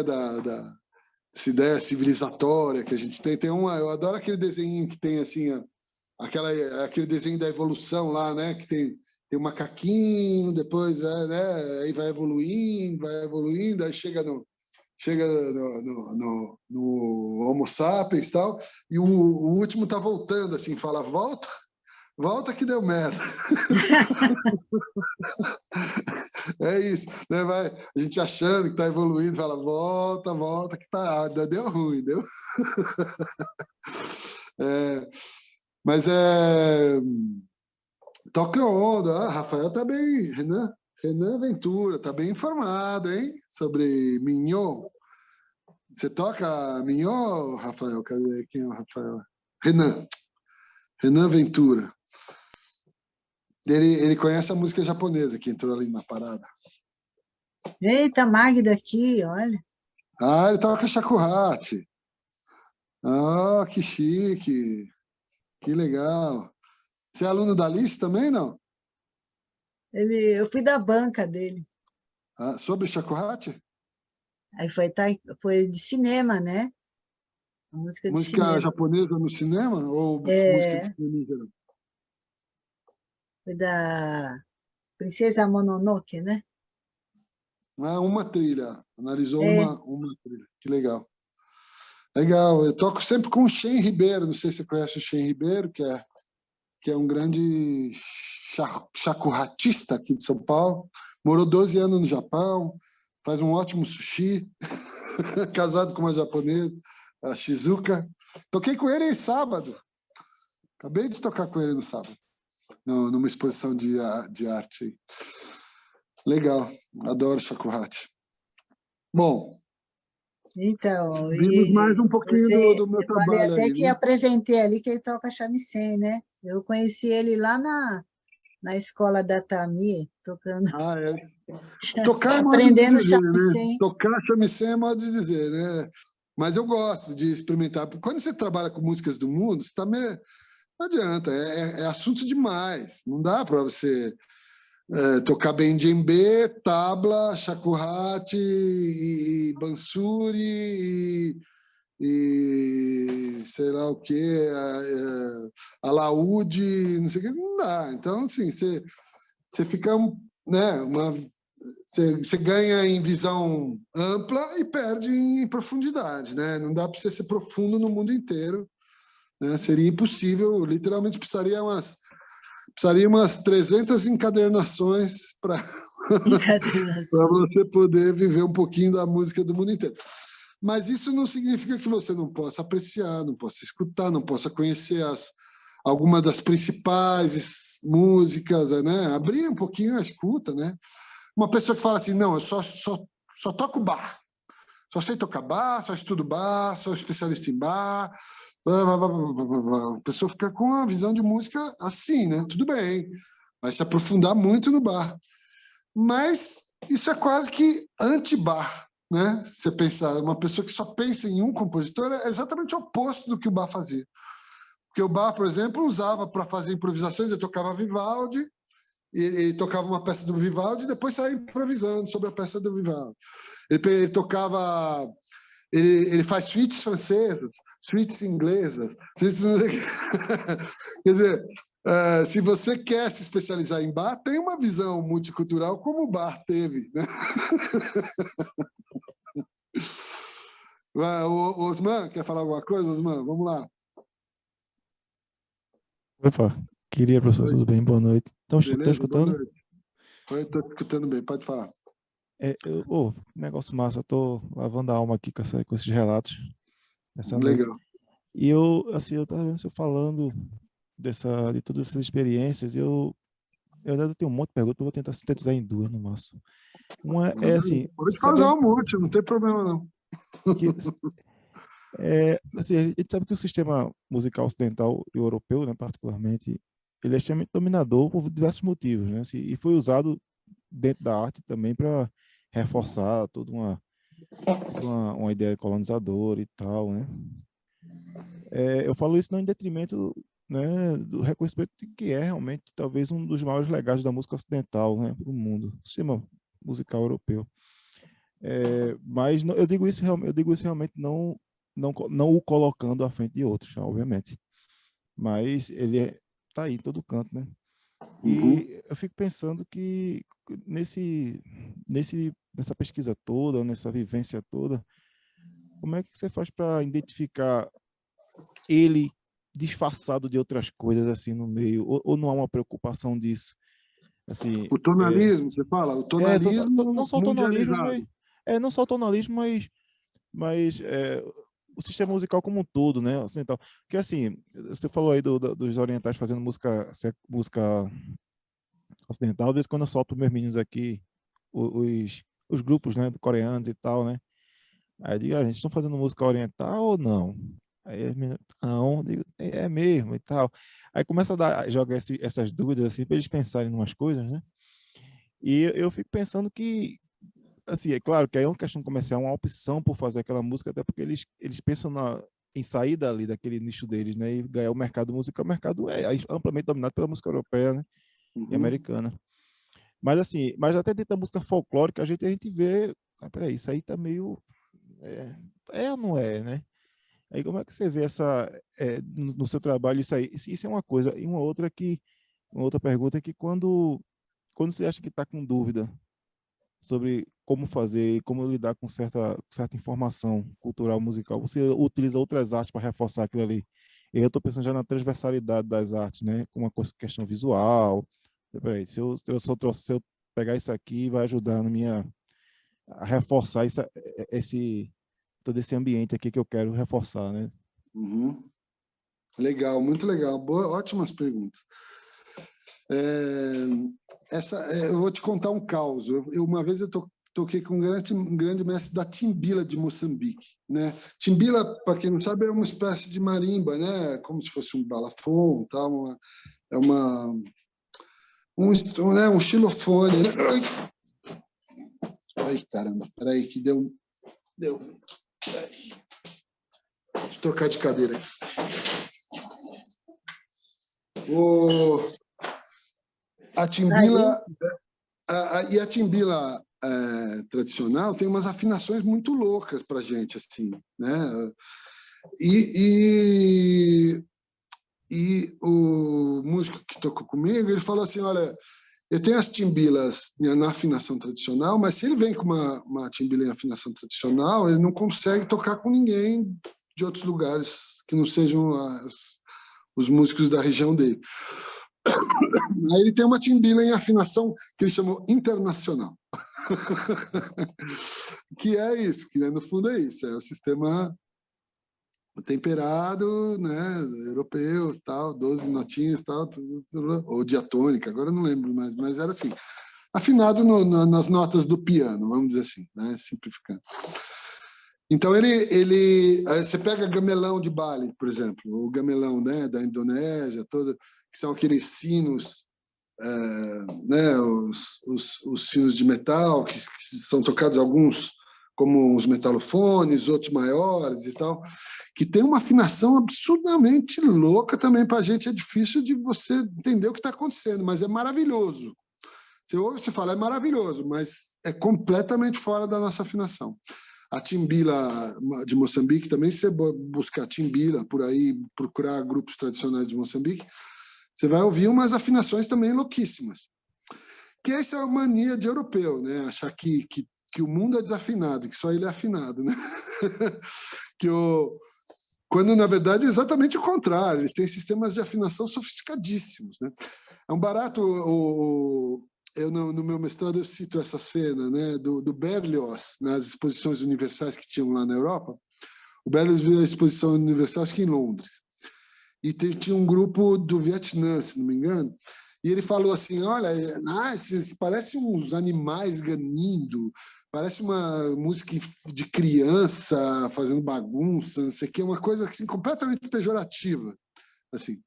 essa ideia civilizatória que a gente tem. Eu adoro aquele desenho que tem assim, aquele desenho da evolução lá, né, que tem um macaquinho, depois né, aí vai evoluindo, aí chega no Homo sapiens e tal, e o último tá voltando, assim, fala, volta que deu merda. É isso, né? A gente achando que está evoluindo, fala, volta, que deu ruim, deu? Mas toca onda. Rafael tá bem, Renan Ventura, tá bem informado, hein? Sobre Mignon. Você toca Mignon, Rafael? Cadê? Quem é o Rafael? Renan Ventura. Ele conhece a música japonesa que entrou ali na parada. Eita, Magda aqui, olha. Ah, ele toca shakuhachi. Ah, que chique. Que legal. Você é aluno da Alice também, não? Eu fui da banca dele. Ah, sobre shakuhachi? Aí foi de cinema, né? A música de Música cinema. japonesa no cinema? Ou música de cinema em geral? Foi da Princesa Mononoke, né? Ah, uma trilha. Analisou uma trilha. Que legal. Legal. Eu toco sempre com o Shen Ribeiro. Não sei se você conhece o Shen Ribeiro, que é um grande shakuhatista aqui de São Paulo. Morou 12 anos no Japão, faz um ótimo sushi, casado com uma japonesa, a Shizuka. Toquei com ele sábado. Acabei de tocar com ele no sábado, numa exposição de arte. Legal, adoro shakuhachi. Bom, Então, vimos mais um pouquinho do meu eu falei trabalho até aí, que né? apresentei ali que ele toca shamisen, né? Eu conheci ele lá na escola da Tamir, tocando, Ah, tocar é modo de aprendendo dizer, né? shamisen. Tocar shamisen é modo de dizer, né? Mas eu gosto de experimentar. Porque quando você trabalha com músicas do mundo, você tá meio... não adianta, é assunto demais. Não dá para você tocar bem djembe, tabla, shakuhachi, e bansuri, e sei lá o quê, alaúde, não sei o quê. Não dá. Então, assim, você fica, né, você ganha em visão ampla e perde em profundidade, né? Não dá para você ser profundo no mundo inteiro, né? Seria impossível, literalmente precisaria umas 300 encadernações para você poder viver um pouquinho da música do mundo inteiro. Mas isso não significa que você não possa apreciar, não possa escutar, não possa conhecer alguma das principais músicas, né? Abrir um pouquinho a escuta, né? Uma pessoa que fala assim, não, eu só toco bar, só sei tocar bar, só estudo bar, sou especialista em bar. A pessoa fica com uma visão de música assim, né? Tudo bem, vai se aprofundar muito no bar. Mas isso é quase que anti-bar, né? Você pensar, uma pessoa que só pensa em um compositor é exatamente o oposto do que o bar fazia. Porque o bar, por exemplo, usava para fazer improvisações, eu tocava Vivaldi, e tocava uma peça do Vivaldi e depois saía improvisando sobre a peça do Vivaldi. Ele tocava... Ele faz suítes francesas, suítes inglesas. Quer dizer, se você quer se especializar em bar, tem uma visão multicultural como o bar teve, né? O Osman, quer falar alguma coisa, Osman? Vamos lá. Opa, queria, professor, Oi. tudo bem? Boa noite. Estão Beleza? Boa escutando? noite. Estou escutando bem, pode falar. Negócio massa, estou lavando a alma aqui com esses relatos essa noite. Legal. E eu estava vendo o senhor falando de todas essas experiências, eu ainda tenho um monte de perguntas, eu vou tentar sintetizar em duas no máximo. Uma é assim, Pode fazer sabendo um monte, não tem problema não. que, assim, a gente sabe que o sistema musical ocidental e europeu, né, particularmente, ele é extremamente dominador por diversos motivos, né? Assim, e foi usado dentro da arte também para reforçar uma ideia colonizadora e tal, né? Eu falo isso não em detrimento, né, do reconhecimento de que é realmente talvez um dos maiores legados da música ocidental, né, para o mundo, o sistema musical europeu. Mas eu digo isso realmente não o colocando à frente de outros, obviamente. Mas ele tá aí em todo canto, né? Uhum. E eu fico pensando que nessa pesquisa toda, nessa vivência toda, como é que você faz para identificar ele disfarçado de outras coisas assim no meio? Ou não há uma preocupação disso? Assim, O tonalismo, você fala? O não tonalismo só o tonalismo, mundializado. não só o tonalismo, mas o sistema musical como um todo, né? Ocidental. Porque assim, você falou aí dos orientais fazendo música ocidental, às vezes quando eu solto meus meninos aqui, os grupos, né, coreanos e tal, né? Aí eu digo, gente, estão fazendo música oriental ou não? Aí as meninas, não, eu digo, é mesmo e tal. Aí começa jogar essas dúvidas assim para eles pensarem em umas coisas, né? E eu fico pensando que, assim, é claro que aí é uma questão comercial, uma opção por fazer aquela música, até porque eles pensam em sair dali, daquele nicho deles, né? E ganhar o mercado musical. O mercado é amplamente dominado pela música europeia, né? E Uhum. americana. Mas assim, mas até dentro da música folclórica a gente vê, peraí, isso aí tá meio ou não é, né? Aí como é que você vê no seu trabalho isso aí? Isso é uma coisa. E uma outra pergunta é que quando você acha que está com dúvida sobre como fazer e como lidar com certa informação cultural musical. Você utiliza outras artes para reforçar aquilo ali. Eu estou pensando já na transversalidade das artes, né? Com uma questão visual. Peraí, se eu pegar isso aqui, vai ajudar a reforçar todo esse ambiente aqui que eu quero reforçar, né? Uhum. Legal, muito legal. Ótimas perguntas. Eu vou te contar um caos. Uma vez eu toquei com um grande mestre da timbila de Moçambique, né? Timbila, para quem não sabe, é uma espécie de marimba, né? Como se fosse um balafon, tal. Um xilofone. Né? Ai, caramba, peraí que deu. Peraí. Deixa eu trocar de cadeira aqui. A timbila a timbila tradicional tem umas afinações muito loucas para gente, assim, né? E o músico que tocou comigo, ele falou assim, olha, eu tenho as timbilas na afinação tradicional, mas se ele vem com uma timbila em afinação tradicional, ele não consegue tocar com ninguém de outros lugares que não sejam os músicos da região dele. Aí ele tem uma timbila em afinação que ele chamou internacional. Que é isso, que no fundo é isso, é o sistema temperado, né, europeu, tal, 12 notinhas, tal, ou diatônica, agora eu não lembro mais, mas era assim, afinado nas notas do piano, vamos dizer assim, né, simplificando. Então você pega gamelão de Bali, por exemplo, o gamelão, né, da Indonésia, toda, que são aqueles sinos, né, os sinos de metal que são tocados alguns como os metalofones, outros maiores e tal, que tem uma afinação absurdamente louca também para a gente. É difícil de você entender o que está acontecendo, mas é maravilhoso. Você ouve, você fala, é maravilhoso, mas é completamente fora da nossa afinação. A timbila de Moçambique também, se você buscar timbila por aí, procurar grupos tradicionais de Moçambique, você vai ouvir umas afinações também louquíssimas. Que essa é a mania de europeu, né? Achar que o mundo é desafinado, que só ele é afinado, né? Quando, na verdade, é exatamente o contrário. Eles têm sistemas de afinação sofisticadíssimos, né? É um barato... no meu mestrado eu cito essa cena, né, do Berlioz, nas exposições universais que tinham lá na Europa. O Berlioz viu a exposição universal, acho que em Londres. E tinha um grupo do Vietnã, se não me engano, e ele falou assim, olha, parece uns animais ganindo, parece uma música de criança fazendo bagunça, não sei o quê, uma coisa assim, completamente pejorativa. Assim.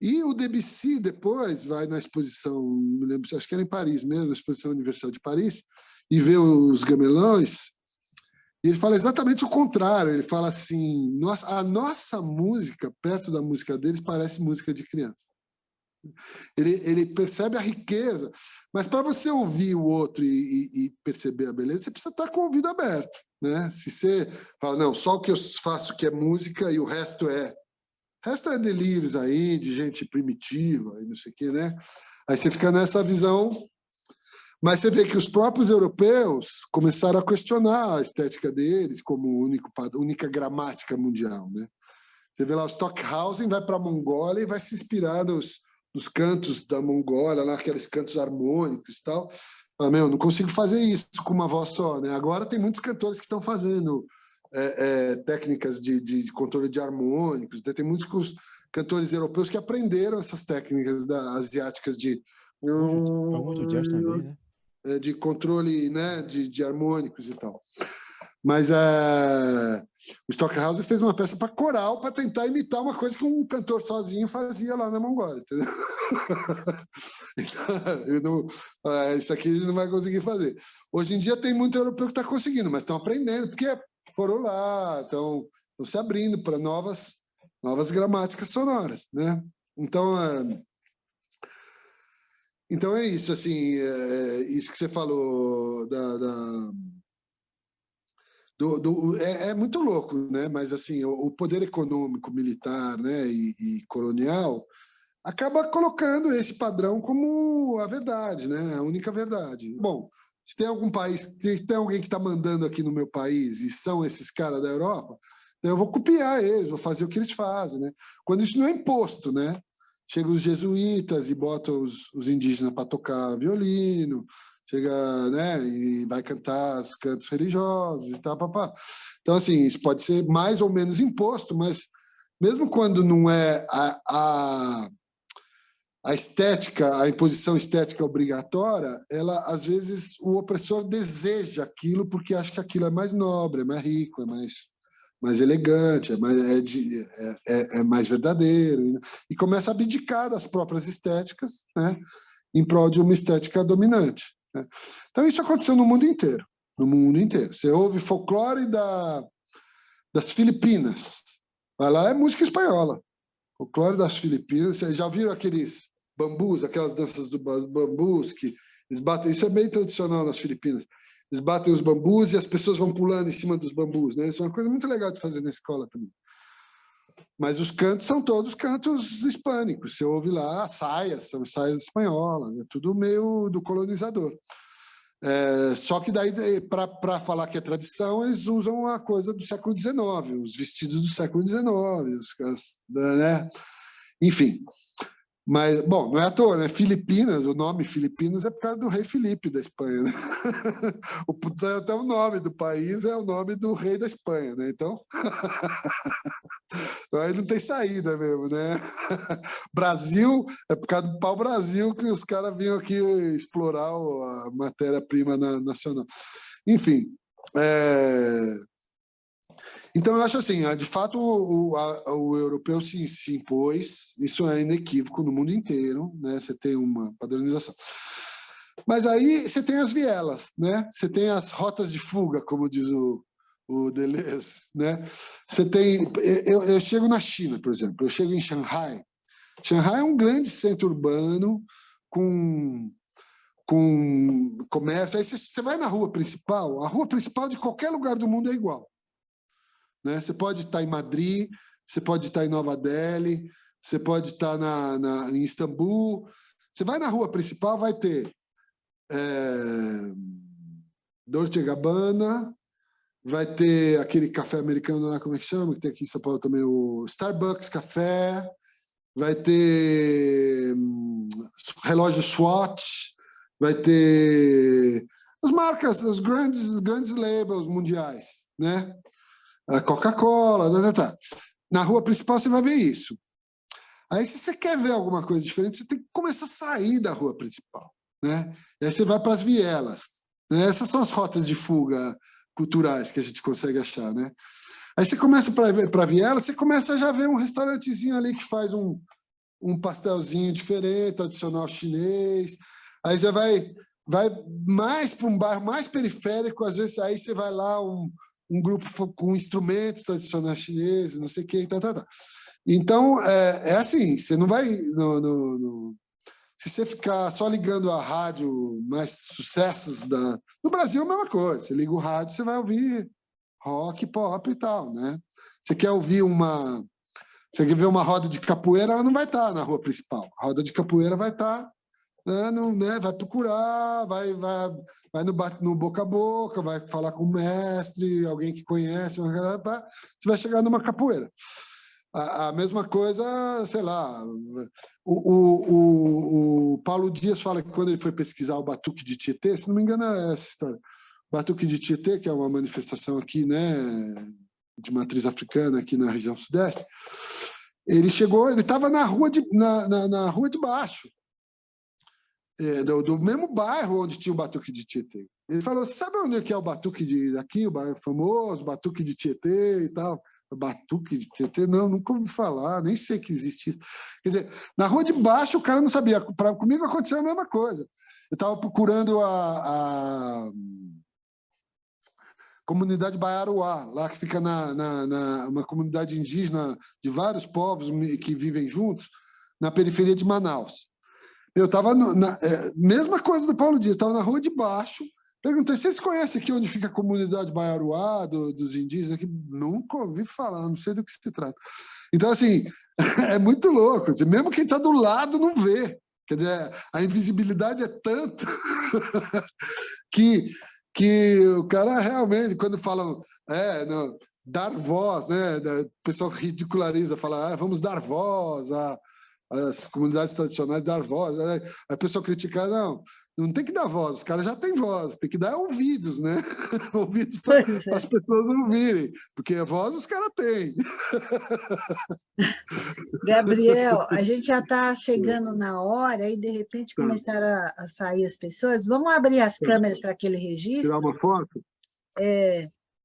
E o Debussy depois vai na exposição, me lembro, acho que era em Paris mesmo, na exposição universal de Paris, e vê os gamelões, e ele fala exatamente o contrário. Ele fala assim, a nossa música, perto da música deles, parece música de criança. Ele percebe a riqueza, mas para você ouvir o outro e perceber a beleza, você precisa estar com o ouvido aberto, né? Se você fala, não, só o que eu faço que é música e o resto é delírios aí, de gente primitiva e não sei o quê, né? Aí você fica nessa visão, mas você vê que os próprios europeus começaram a questionar a estética deles como única gramática mundial, né? Você vê lá o Stockhausen vai para a Mongólia e vai se inspirar nos cantos da Mongólia, lá aqueles cantos harmônicos e tal. Fala, não consigo fazer isso com uma voz só, né? Agora tem muitos cantores que estão fazendo técnicas de controle de harmônicos. Tem muitos cantores europeus que aprenderam essas técnicas asiáticas Alguns do jazz também, né? De controle, né, de harmônicos e tal. Mas o Stockhausen fez uma peça para coral para tentar imitar uma coisa que um cantor sozinho fazia lá na Mongólia, entendeu? Então, isso aqui ele não vai conseguir fazer. Hoje em dia tem muito europeu que está conseguindo, mas estão aprendendo, porque foram lá, estão se abrindo para novas gramáticas sonoras, né? Então é isso, assim, isso que você falou é muito louco, né? Mas assim, o poder econômico, militar, né, e colonial acaba colocando esse padrão como a verdade, né? A única verdade. Bom, Se tem algum país, se tem alguém que está mandando aqui no meu país e são esses caras da Europa, eu vou copiar eles, vou fazer o que eles fazem, né? Quando isso não é imposto, né? Chegam os jesuítas e botam os indígenas para tocar violino, chega, né? E vai cantar os cantos religiosos e tal, papá. Então, assim, isso pode ser mais ou menos imposto, mas mesmo quando não é a estética, a imposição estética obrigatória, ela, às vezes, o opressor deseja aquilo porque acha que aquilo é mais nobre, é mais rico, é mais elegante, é mais verdadeiro, e começa a abdicar das próprias estéticas, né, em prol de uma estética dominante, né? Então, isso aconteceu no mundo inteiro, no mundo inteiro. Você ouve folclore das Filipinas, vai lá, é música espanhola. Folclore das Filipinas, vocês já viram aqueles bambus, aquelas danças do bambus que eles batem, isso é bem tradicional nas Filipinas. Eles batem os bambus e as pessoas vão pulando em cima dos bambus, né? Isso é uma coisa muito legal de fazer na escola também. Mas os cantos são todos cantos hispânicos. Você ouve lá, saias, são saias espanholas, é tudo meio do colonizador. Só que daí, para falar que é tradição, eles usam a coisa do século XIX, os vestidos do século XIX, né? Enfim. Mas, bom, não é à toa, né? Filipinas, o nome Filipinas é por causa do rei Filipe da Espanha, né? Até o nome do país é o nome do rei da Espanha, né? Então, aí não tem saída mesmo, né? Brasil, é por causa do pau-brasil que os caras vinham aqui explorar a matéria-prima nacional. Enfim, então, eu acho assim, de fato, o europeu se impôs, isso é inequívoco no mundo inteiro, né? Você tem uma padronização. Mas aí você tem as vielas, né? Você tem as rotas de fuga, como diz o Deleuze, né? Você tem... Eu chego na China, por exemplo, eu chego em Xangai. Xangai é um grande centro urbano com comércio. Aí você vai na rua principal, a rua principal de qualquer lugar do mundo é igual. Né? Você pode estar em Madrid, você pode estar em Nova Delhi, você pode estar em Istambul. Você vai na rua principal, vai ter Dolce & Gabbana, vai ter aquele café americano lá, como é que chama? Que tem aqui em São Paulo também, o Starbucks Café, vai ter relógio Swatch, vai ter as marcas, os grandes labels mundiais, né? A Coca-Cola, tá. Na rua principal você vai ver isso. Aí, se você quer ver alguma coisa diferente, você tem que começar a sair da rua principal, né? E aí você vai para as vielas, né? Essas são as rotas de fuga culturais que a gente consegue achar, né? Aí você começa para a viela, você começa a já ver um restaurantezinho ali que faz um pastelzinho diferente, tradicional chinês. Aí você vai mais para um bairro mais periférico, às vezes aí você vai lá um grupo com instrumentos tradicionais chineses, não sei o que, tá. Então, é assim, você não vai... se você ficar só ligando a rádio, mais sucessos no Brasil é a mesma coisa. Você liga o rádio, você vai ouvir rock, pop e tal, né? Você quer ouvir você quer ver uma roda de capoeira, ela não vai estar na rua principal. A roda de capoeira vai estar... né, vai procurar, vai no boca a boca, vai falar com o mestre, alguém que conhece, você vai chegar numa capoeira. A mesma coisa, sei lá, o Paulo Dias fala que quando ele foi pesquisar o Batuque de Tietê, se não me engano é essa história, Batuque de Tietê, que é uma manifestação aqui, né, de matriz africana aqui na região sudeste, ele estava na rua de baixo, do mesmo bairro onde tinha o Batuque de Tietê. Ele falou, sabe onde que é o Batuque daqui, o bairro famoso, Batuque de Tietê e tal? Batuque de Tietê? Não, nunca ouvi falar, nem sei que existe. Quer dizer, na rua de baixo o cara não sabia. Comigo aconteceu a mesma coisa. Eu estava procurando a comunidade Baiaruá, lá que fica uma comunidade indígena de vários povos que vivem juntos, na periferia de Manaus. Eu estava mesma coisa do Paulo Dias, estava na rua de baixo, perguntei, vocês conhecem aqui onde fica a comunidade Baiaruá, dos indígenas aqui? Nunca ouvi falar, não sei do que se trata. Então, assim, é muito louco, mesmo quem está do lado não vê Quer dizer, a invisibilidade é tanta que o cara realmente, quando falam, não, dar voz, né? O pessoal ridiculariza, fala, vamos dar voz às comunidades tradicionais, dar voz. Aí a pessoa critica, não tem que dar voz, os caras já têm voz, tem que dar ouvidos, né? Ouvidos para Pois é. as pessoas ouvirem, porque a voz os caras têm. Gabriel, a gente já está chegando na hora e, de repente, começaram a sair as pessoas. Vamos abrir as câmeras para aquele Tirar registro? uma foto?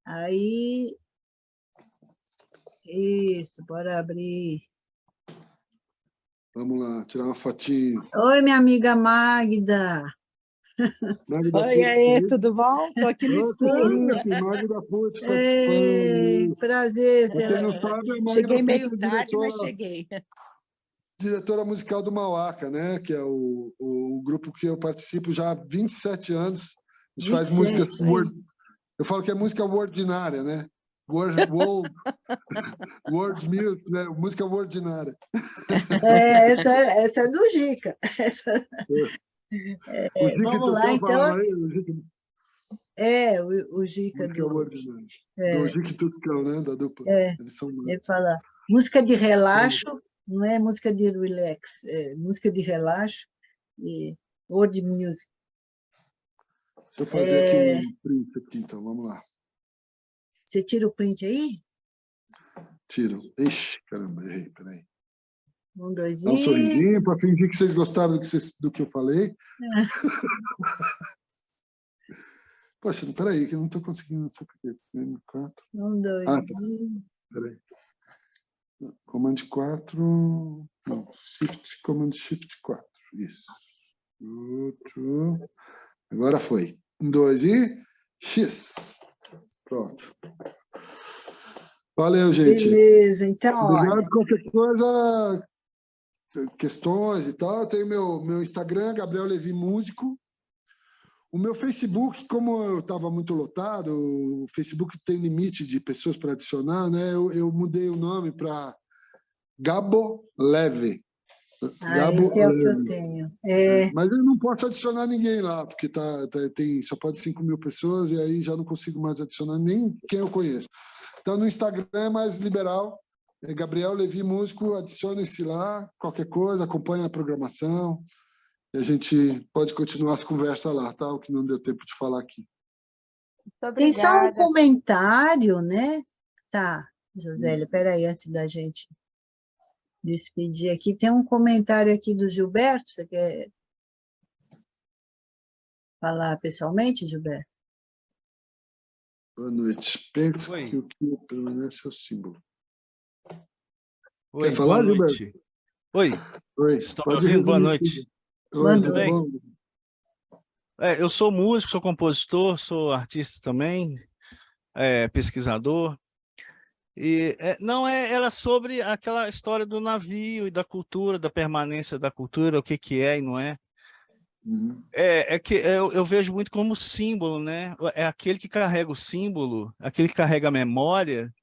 Aí... Isso, bora abrir. Vamos lá, tirar uma fotinho. Oi, minha amiga Magda. Magda Oi, Pucci, aí, tudo bom? Estou aqui no estúdio. Magda Pucci participando. Prazer. Pra quem não sabe, a Magda Cheguei Pucci meio é tarde, mas cheguei. diretora musical do Mauaca, né? Que é o grupo que eu participo já há 27 anos. A gente faz 27, música eu falo que é música ordinária, né? World music, né? Música ordinária. Essa é do Gica. O Gica Vamos lá, Tucão então. falava aí, o Gica, O Gica música do... ordinária. Do Gica Tucão, né? Da dupla. Eles são Ele fala música de relaxo, não é música de relax, é música de relaxo e world music. Deixa eu fazer aqui um print aqui, então, vamos lá. Você tira o print aí? Tiro. Ixi, caramba, errei, peraí. 1, 2 Dá um sorrisinho para fingir que vocês gostaram do que eu falei. Poxa, peraí, que eu não estou conseguindo. Não sei por quê. 4. 1, 2 tá. Peraí. Command 4. Não, Command Shift 4. Isso. Outro. Agora foi. 1, 2 e X. Pronto. Valeu, gente. Beleza, então, Obrigado. olha. Qualquer coisa, questões e tal, eu tenho meu Instagram, Gabriel Levi Músico. O meu Facebook, como eu estava muito lotado, o Facebook tem limite de pessoas para adicionar, né? Eu mudei o nome para Gabo Leve. Gabo Esse é o que Leve. eu tenho. Mas eu não posso adicionar ninguém lá, porque só pode 5.000 pessoas e aí já não consigo mais adicionar nem quem eu conheço. Então, no Instagram é mais liberal, é Gabriel Levi Músico, adicione-se lá, qualquer coisa, acompanhe a programação, e a gente pode continuar as conversas lá, tá? O que não deu tempo de falar aqui. Tem só um comentário, né? Tá, Josélia, peraí, antes da gente despedir aqui, tem um comentário aqui do Gilberto, você quer falar pessoalmente, Gilberto? Boa noite. Penso Oi. que o que permanece é o símbolo. Oi, Quer falar, boa Gilberto? noite. Oi, Oi. estão me Pode ouvindo? Boa resumir noite. tudo. Oi, Tudo tudo bem? bom? Eu sou músico, sou compositor, sou artista também, pesquisador. E era sobre aquela história do navio e da cultura, da permanência da cultura, o que é e não é. Uhum. Eu vejo muito como símbolo, né? É aquele que carrega o símbolo, aquele que carrega a memória,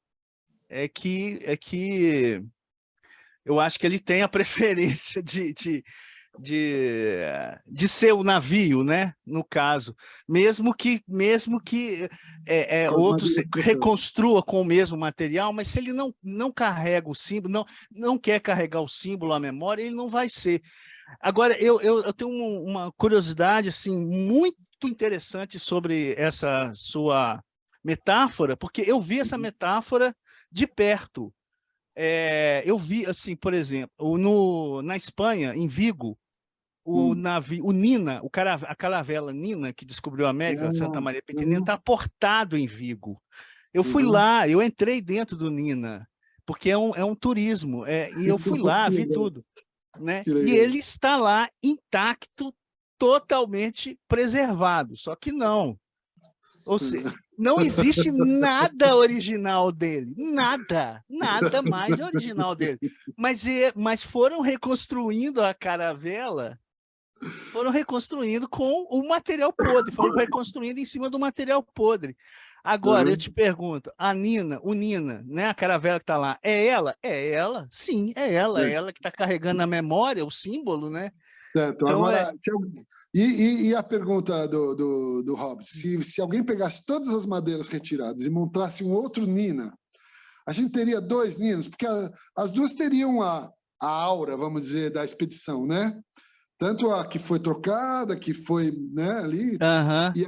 é que eu acho que ele tem a preferência de ser o navio, né? No caso, mesmo que outros reconstrua com o mesmo material, mas se ele não carrega o símbolo, não quer carregar o símbolo, a memória, ele não vai ser. Agora, eu tenho uma curiosidade assim, muito interessante sobre essa sua metáfora, porque eu vi essa metáfora de perto. Eu vi, assim, por exemplo, na Espanha, em Vigo, o navio, o Nina, a caravela Nina, que descobriu a América, Santa Maria Pequenina, está portado em Vigo. Eu fui lá, eu entrei dentro do Nina, porque é um turismo, e eu fui lá, vi tudo, né? E ele está lá intacto, totalmente preservado, só que não. Ou seja, não existe nada original dele, nada mais original dele. Mas foram reconstruindo a caravela, foram reconstruindo com o material podre, foram reconstruindo em cima do material podre. Agora, eu te pergunto, o Nina, né, a caravela que está lá, é ela? É ela? Sim, é ela que está carregando a memória, o símbolo, né? Certo. Então, Agora, e a pergunta do Hobbes? Se alguém pegasse todas as madeiras retiradas e montasse um outro Nina, a gente teria 2 Ninos, porque as duas teriam a aura, vamos dizer, da expedição, né? Tanto a que foi trocada, que foi, né, ali, aham, e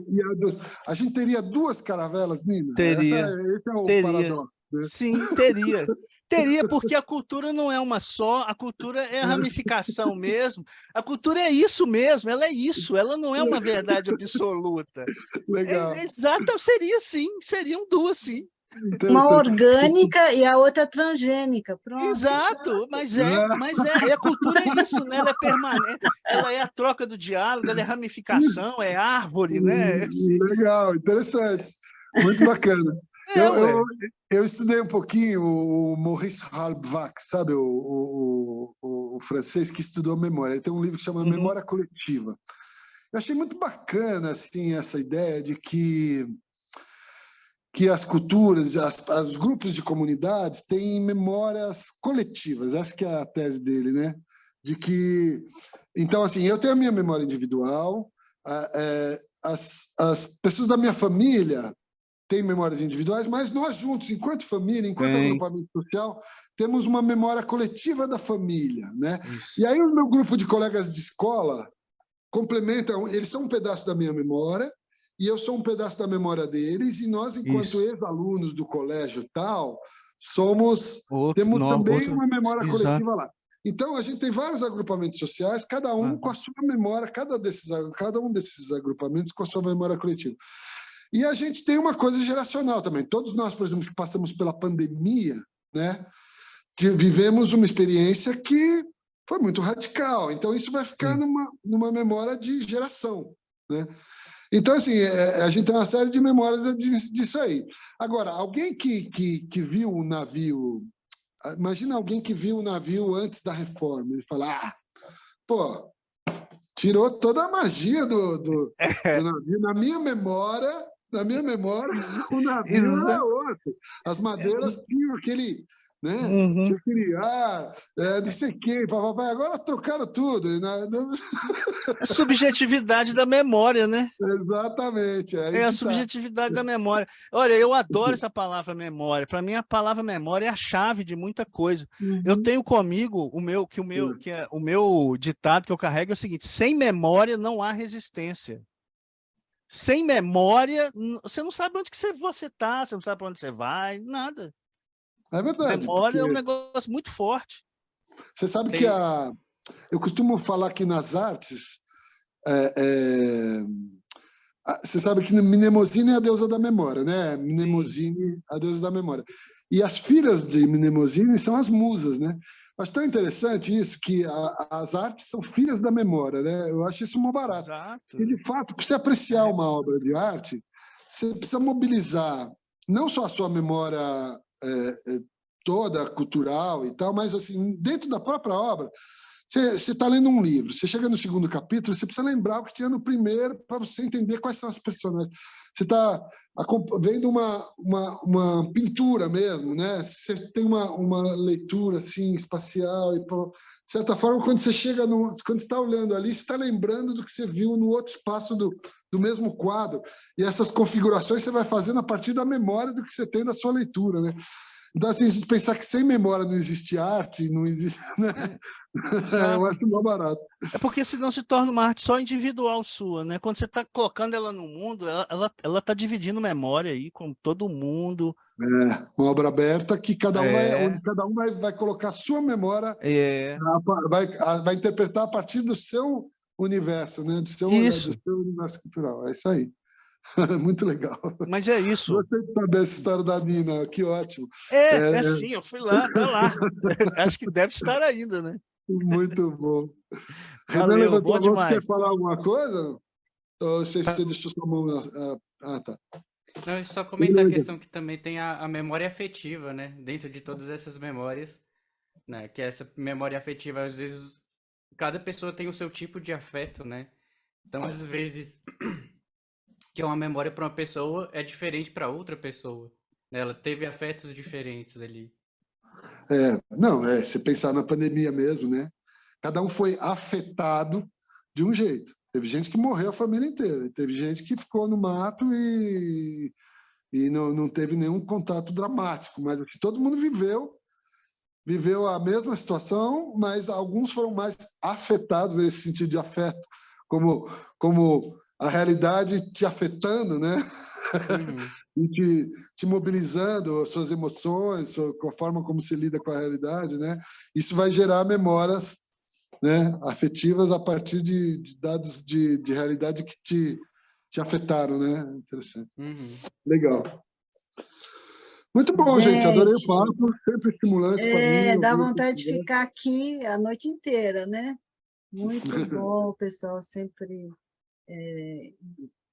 a gente teria 2 caravelas, Nina. teria, Esse é o teria. paradoxo, né? Sim, teria. Teria, porque a cultura não é uma só, a cultura é a ramificação mesmo. A cultura é isso mesmo, ela é isso, ela não é uma verdade absoluta. Legal, Exato, seria sim, seriam 2, sim. Uma interessante. orgânica e a outra transgênica. Pronto. Exato, e a cultura é isso, né? Ela é permanente, ela é a troca do diálogo, ela é ramificação, é árvore, né? Legal, interessante. Muito bacana. É, ué. Eu estudei um pouquinho o Maurice Halbwach, sabe, o francês que estudou memória. Ele tem um livro que chama Uhum. Memória Coletiva. Eu achei muito bacana assim, essa ideia de que as culturas, os grupos de comunidades têm memórias coletivas. Essa que é a tese dele, né? De que, então, assim, eu tenho a minha memória individual, as pessoas da minha família têm memórias individuais, mas nós juntos, enquanto família, enquanto Tem. agrupamento social, temos uma memória coletiva da família, né? Isso. E aí o meu grupo de colegas de escola complementam, eles são um pedaço da minha memória, e eu sou um pedaço da memória deles, e nós, enquanto Isso. ex-alunos do colégio tal, temos Não, também uma memória exato. coletiva lá. Então, a gente tem vários agrupamentos sociais, cada um com a sua memória, cada um desses agrupamentos com a sua memória coletiva. E a gente tem uma coisa geracional também. Todos nós, por exemplo, que passamos pela pandemia, né, vivemos uma experiência que foi muito radical. Então, isso vai ficar numa memória de geração, né? Então, assim, a gente tem uma série de memórias disso aí. Agora, alguém que viu o navio... Imagina alguém que viu o navio antes da reforma. Ele fala, pô, tirou toda a magia do navio. Na minha memória, o navio era outro. As madeiras tinham aquele... Né? Uhum. Tinha aquele não sei quem, papai. Agora trocaram tudo. A subjetividade da memória, né? Exatamente. É a subjetividade da memória. Olha, eu adoro essa palavra memória. Para mim, a palavra memória é a chave de muita coisa. Eu tenho comigo o meu ditado que eu carrego é o seguinte: sem memória não há resistência. Sem memória, você não sabe onde que você está, você não sabe para onde você vai, nada. É verdade. Memória é um negócio muito forte. Você sabe que eu costumo falar que nas artes, você sabe que Mnemosine é a deusa da memória, né? Mnemosine, a deusa da memória. E as filhas de Mnemosine são as musas, né? Acho tão interessante isso, que as artes são filhas da memória, né? Eu acho isso uma barata. Exato. E, de fato, para você apreciar uma obra de arte, você precisa mobilizar não só a sua memória toda cultural e tal, mas assim, dentro da própria obra, você está lendo um livro, você chega no segundo capítulo, você precisa lembrar o que tinha no primeiro para você entender quais são as personagens. Você está vendo uma pintura mesmo, né? Você tem uma leitura assim espacial e de certa forma, quando você chega quando está olhando ali, você está lembrando do que você viu no outro espaço do mesmo quadro. E essas configurações você vai fazendo a partir da memória do que você tem da sua leitura, né? Então, assim, a gente pensar que sem memória não existe arte, não existe... Né? Eu acho mó barato. É porque senão se torna uma arte só individual sua, né? Quando você está colocando ela no mundo, ela está dividindo memória aí com todo mundo. Uma obra aberta que onde cada um vai colocar a sua memória, vai interpretar a partir do seu universo, né? Do seu universo cultural. É isso aí. Muito legal. Mas é isso. Gostei de saber essa história da Nina, que ótimo. Sim, eu fui lá, tá lá. Acho que deve estar ainda, né? Muito bom. Valeu, bom demais. Quer falar alguma coisa? Ou você deixou sua mão... tá. Não, é só comentar a questão que também tem a memória afetiva, né? Dentro de todas essas memórias, né? Que essa memória afetiva, às vezes, cada pessoa tem o seu tipo de afeto, né? Então, às vezes... que uma memória para uma pessoa é diferente para outra pessoa. Né? Ela teve afetos diferentes ali. Se pensar na pandemia mesmo, né? Cada um foi afetado de um jeito. Teve gente que morreu a família inteira, e teve gente que ficou no mato e não teve nenhum contato dramático, mas assim, todo mundo viveu a mesma situação, mas alguns foram mais afetados nesse sentido de afeto, como a realidade te afetando, né? Uhum. E te mobilizando, as suas emoções, com a forma como se lida com a realidade, né? Isso vai gerar memórias, né, afetivas a partir de dados de realidade que te afetaram, né? Interessante. Uhum. Legal. Muito bom, gente. Adorei o Gente, papo, sempre estimulante para mim. dá ouvir essa vontade de conversa. ficar aqui a noite inteira, né? Muito bom, pessoal, sempre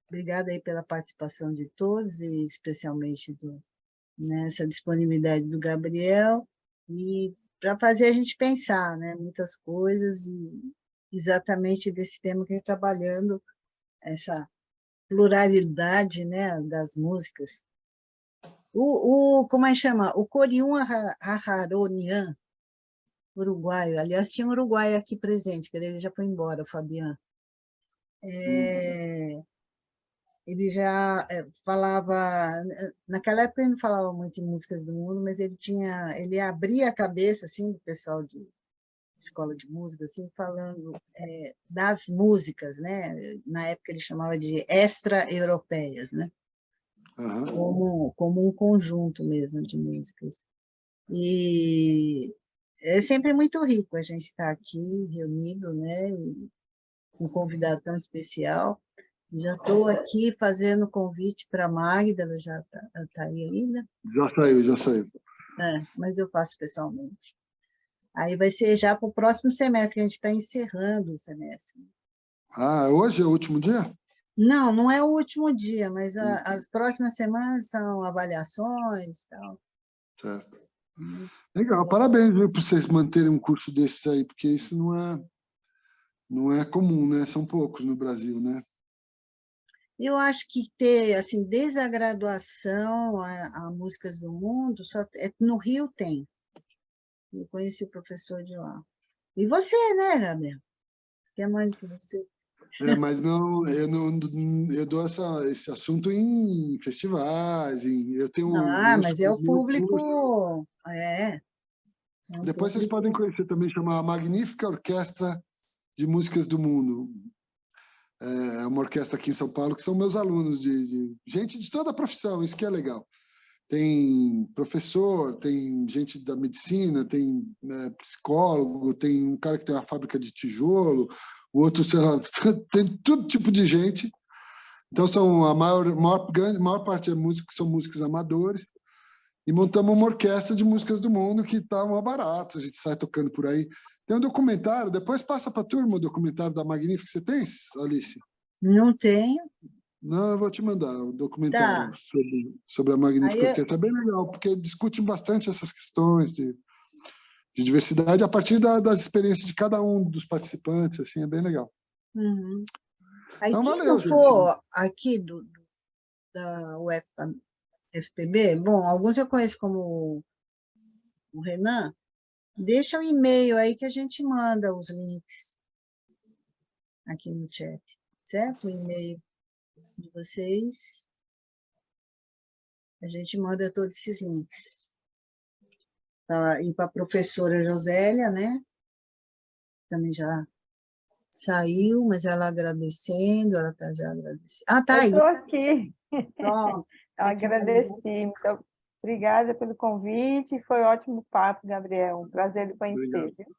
obrigada aí pela participação de todos, e especialmente nessa disponibilidade do Gabriel, e para fazer a gente pensar, né, muitas coisas, e exatamente desse tema que a gente está trabalhando, essa pluralidade, né, das músicas. Como é que chama? O Corium Aharonian, uruguaio. Aliás, tinha um uruguaio aqui presente, que ele já foi embora, o Fabiano. Ele já falava, naquela época ele não falava muito em músicas do mundo, mas ele abria a cabeça assim do pessoal de escola de música, assim, falando das músicas, né? Na época ele chamava de extra-europeias, né? Como um conjunto mesmo de músicas. E é sempre muito rico a gente estar aqui reunido, né? E um convidado tão especial. Já estou aqui fazendo convite para a Magda, ela já está aí ainda. Já saiu. Mas eu faço pessoalmente. Aí vai ser já para o próximo semestre, que a gente está encerrando o semestre. Hoje é o último dia? Não, não é o último dia, mas as próximas semanas são avaliações e tal. Certo. Legal, parabéns, viu, por vocês manterem um curso desses aí, porque isso não é comum, né? São poucos no Brasil, né? Eu acho que ter, assim, desde a graduação a músicas do mundo, no Rio tem. Eu conheci o professor de lá. E você, né, Gabriel? Que é mais do que você. Mas eu dou esse assunto em festivais, eu tenho Mas é o público. curso. Depois vocês público. podem conhecer também, chama a Magnífica Orquestra de Músicas do Mundo. É uma orquestra aqui em São Paulo que são meus alunos, de gente de toda a profissão, isso que é legal. Tem professor, tem gente da medicina, tem psicólogo, tem um cara que tem uma fábrica de tijolo, o outro, sei lá, tem todo tipo de gente. Então, a maior parte são músicos amadores, e montamos uma orquestra de músicas do mundo que está uma barata, a gente sai tocando por aí. Tem um documentário, depois passa para a turma o documentário da Magnífica. Você tem, Alice? Não tenho. Não, eu vou te mandar o documentário sobre a Magnífica Orquestra. É bem legal, porque discute bastante essas questões de diversidade a partir das experiências de cada um dos participantes, assim, é bem legal. Uhum. Aí, então, quem valeu, não gente. for aqui da UFPB, bom, alguns eu conheço como o Renan, deixa um e-mail aí que a gente manda os links aqui no chat, certo? O e-mail de vocês, a gente manda todos esses links. E para a professora Josélia, né? Também já saiu, mas ela agradecendo, ela está já agradecendo. Tá aí. Eu estou aqui. Pronto. Eu agradeci. Muito obrigada pelo convite. Foi um ótimo papo, Gabriel. Um prazer lhe conhecer. Viu?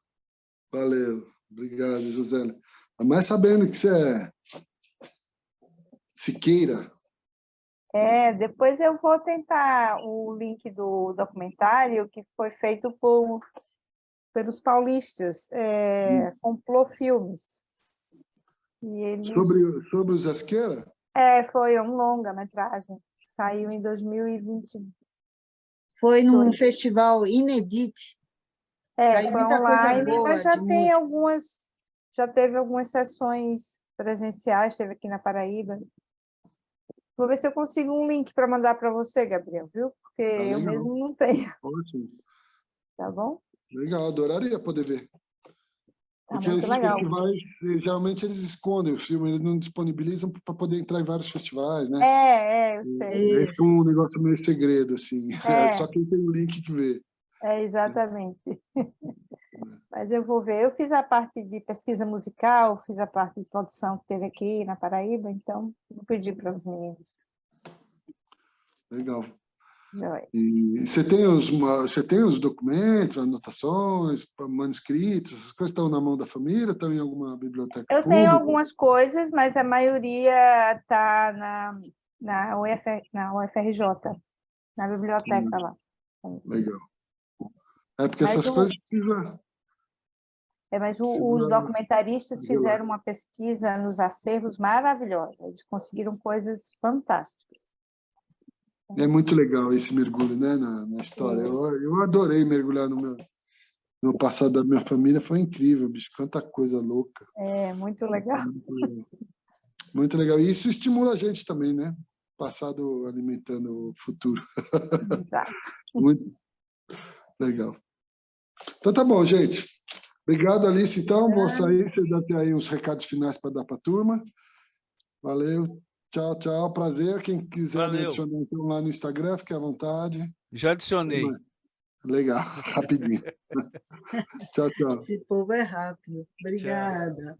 Valeu. Obrigado, Josélia. Mas sabendo que você é Siqueira. Depois eu vou tentar o link do documentário que foi feito pelos paulistas, Complô Filmes. E eles... Sobre o Zasqueira? Foi um longa-metragem. Saiu em 2020. Foi num festival Inedit. Foi online, mas já teve algumas sessões presenciais, teve aqui na Paraíba. Vou ver se eu consigo um link para mandar para você, Gabriel, viu? Porque eu mesmo não tenho. Ótimo. Tá bom? Legal, adoraria poder ver. Tá Porque muito esses legal. festivais, geralmente eles escondem o filme, eles não disponibilizam para poder entrar em vários festivais, né? Eu sei. Aí fica um negócio meio segredo, assim. Só quem tem o link que vê. Exatamente. Mas eu vou ver. Eu fiz a parte de pesquisa musical, fiz a parte de produção que teve aqui na Paraíba, então vou pedir para os meninos. Legal. Joia. E você tem os documentos, anotações, manuscritos, essas coisas estão na mão da família, estão em alguma biblioteca Eu pública? tenho algumas coisas, mas a maioria está na UFRJ, na biblioteca lá. Legal. É porque Mas essas coisas precisam... Mas os Segura- documentaristas segura. fizeram uma pesquisa nos acervos maravilhosa. Eles conseguiram coisas fantásticas. É muito legal esse mergulho, né, na história. Eu adorei mergulhar no passado da minha família, foi incrível, bicho, quanta coisa louca. É, muito legal. Muito legal. E isso estimula a gente também, né? Passado alimentando o futuro. Exato. Muito legal. Então tá bom, gente. Obrigado, Alice. Então, vou sair. Você já tem aí uns recados finais para dar para a turma. Valeu. Tchau, tchau. Prazer. Quem quiser me adicionar então, lá no Instagram, fique à vontade. Já adicionei. Legal. Rapidinho. Tchau, tchau. Esse povo é rápido. Obrigada.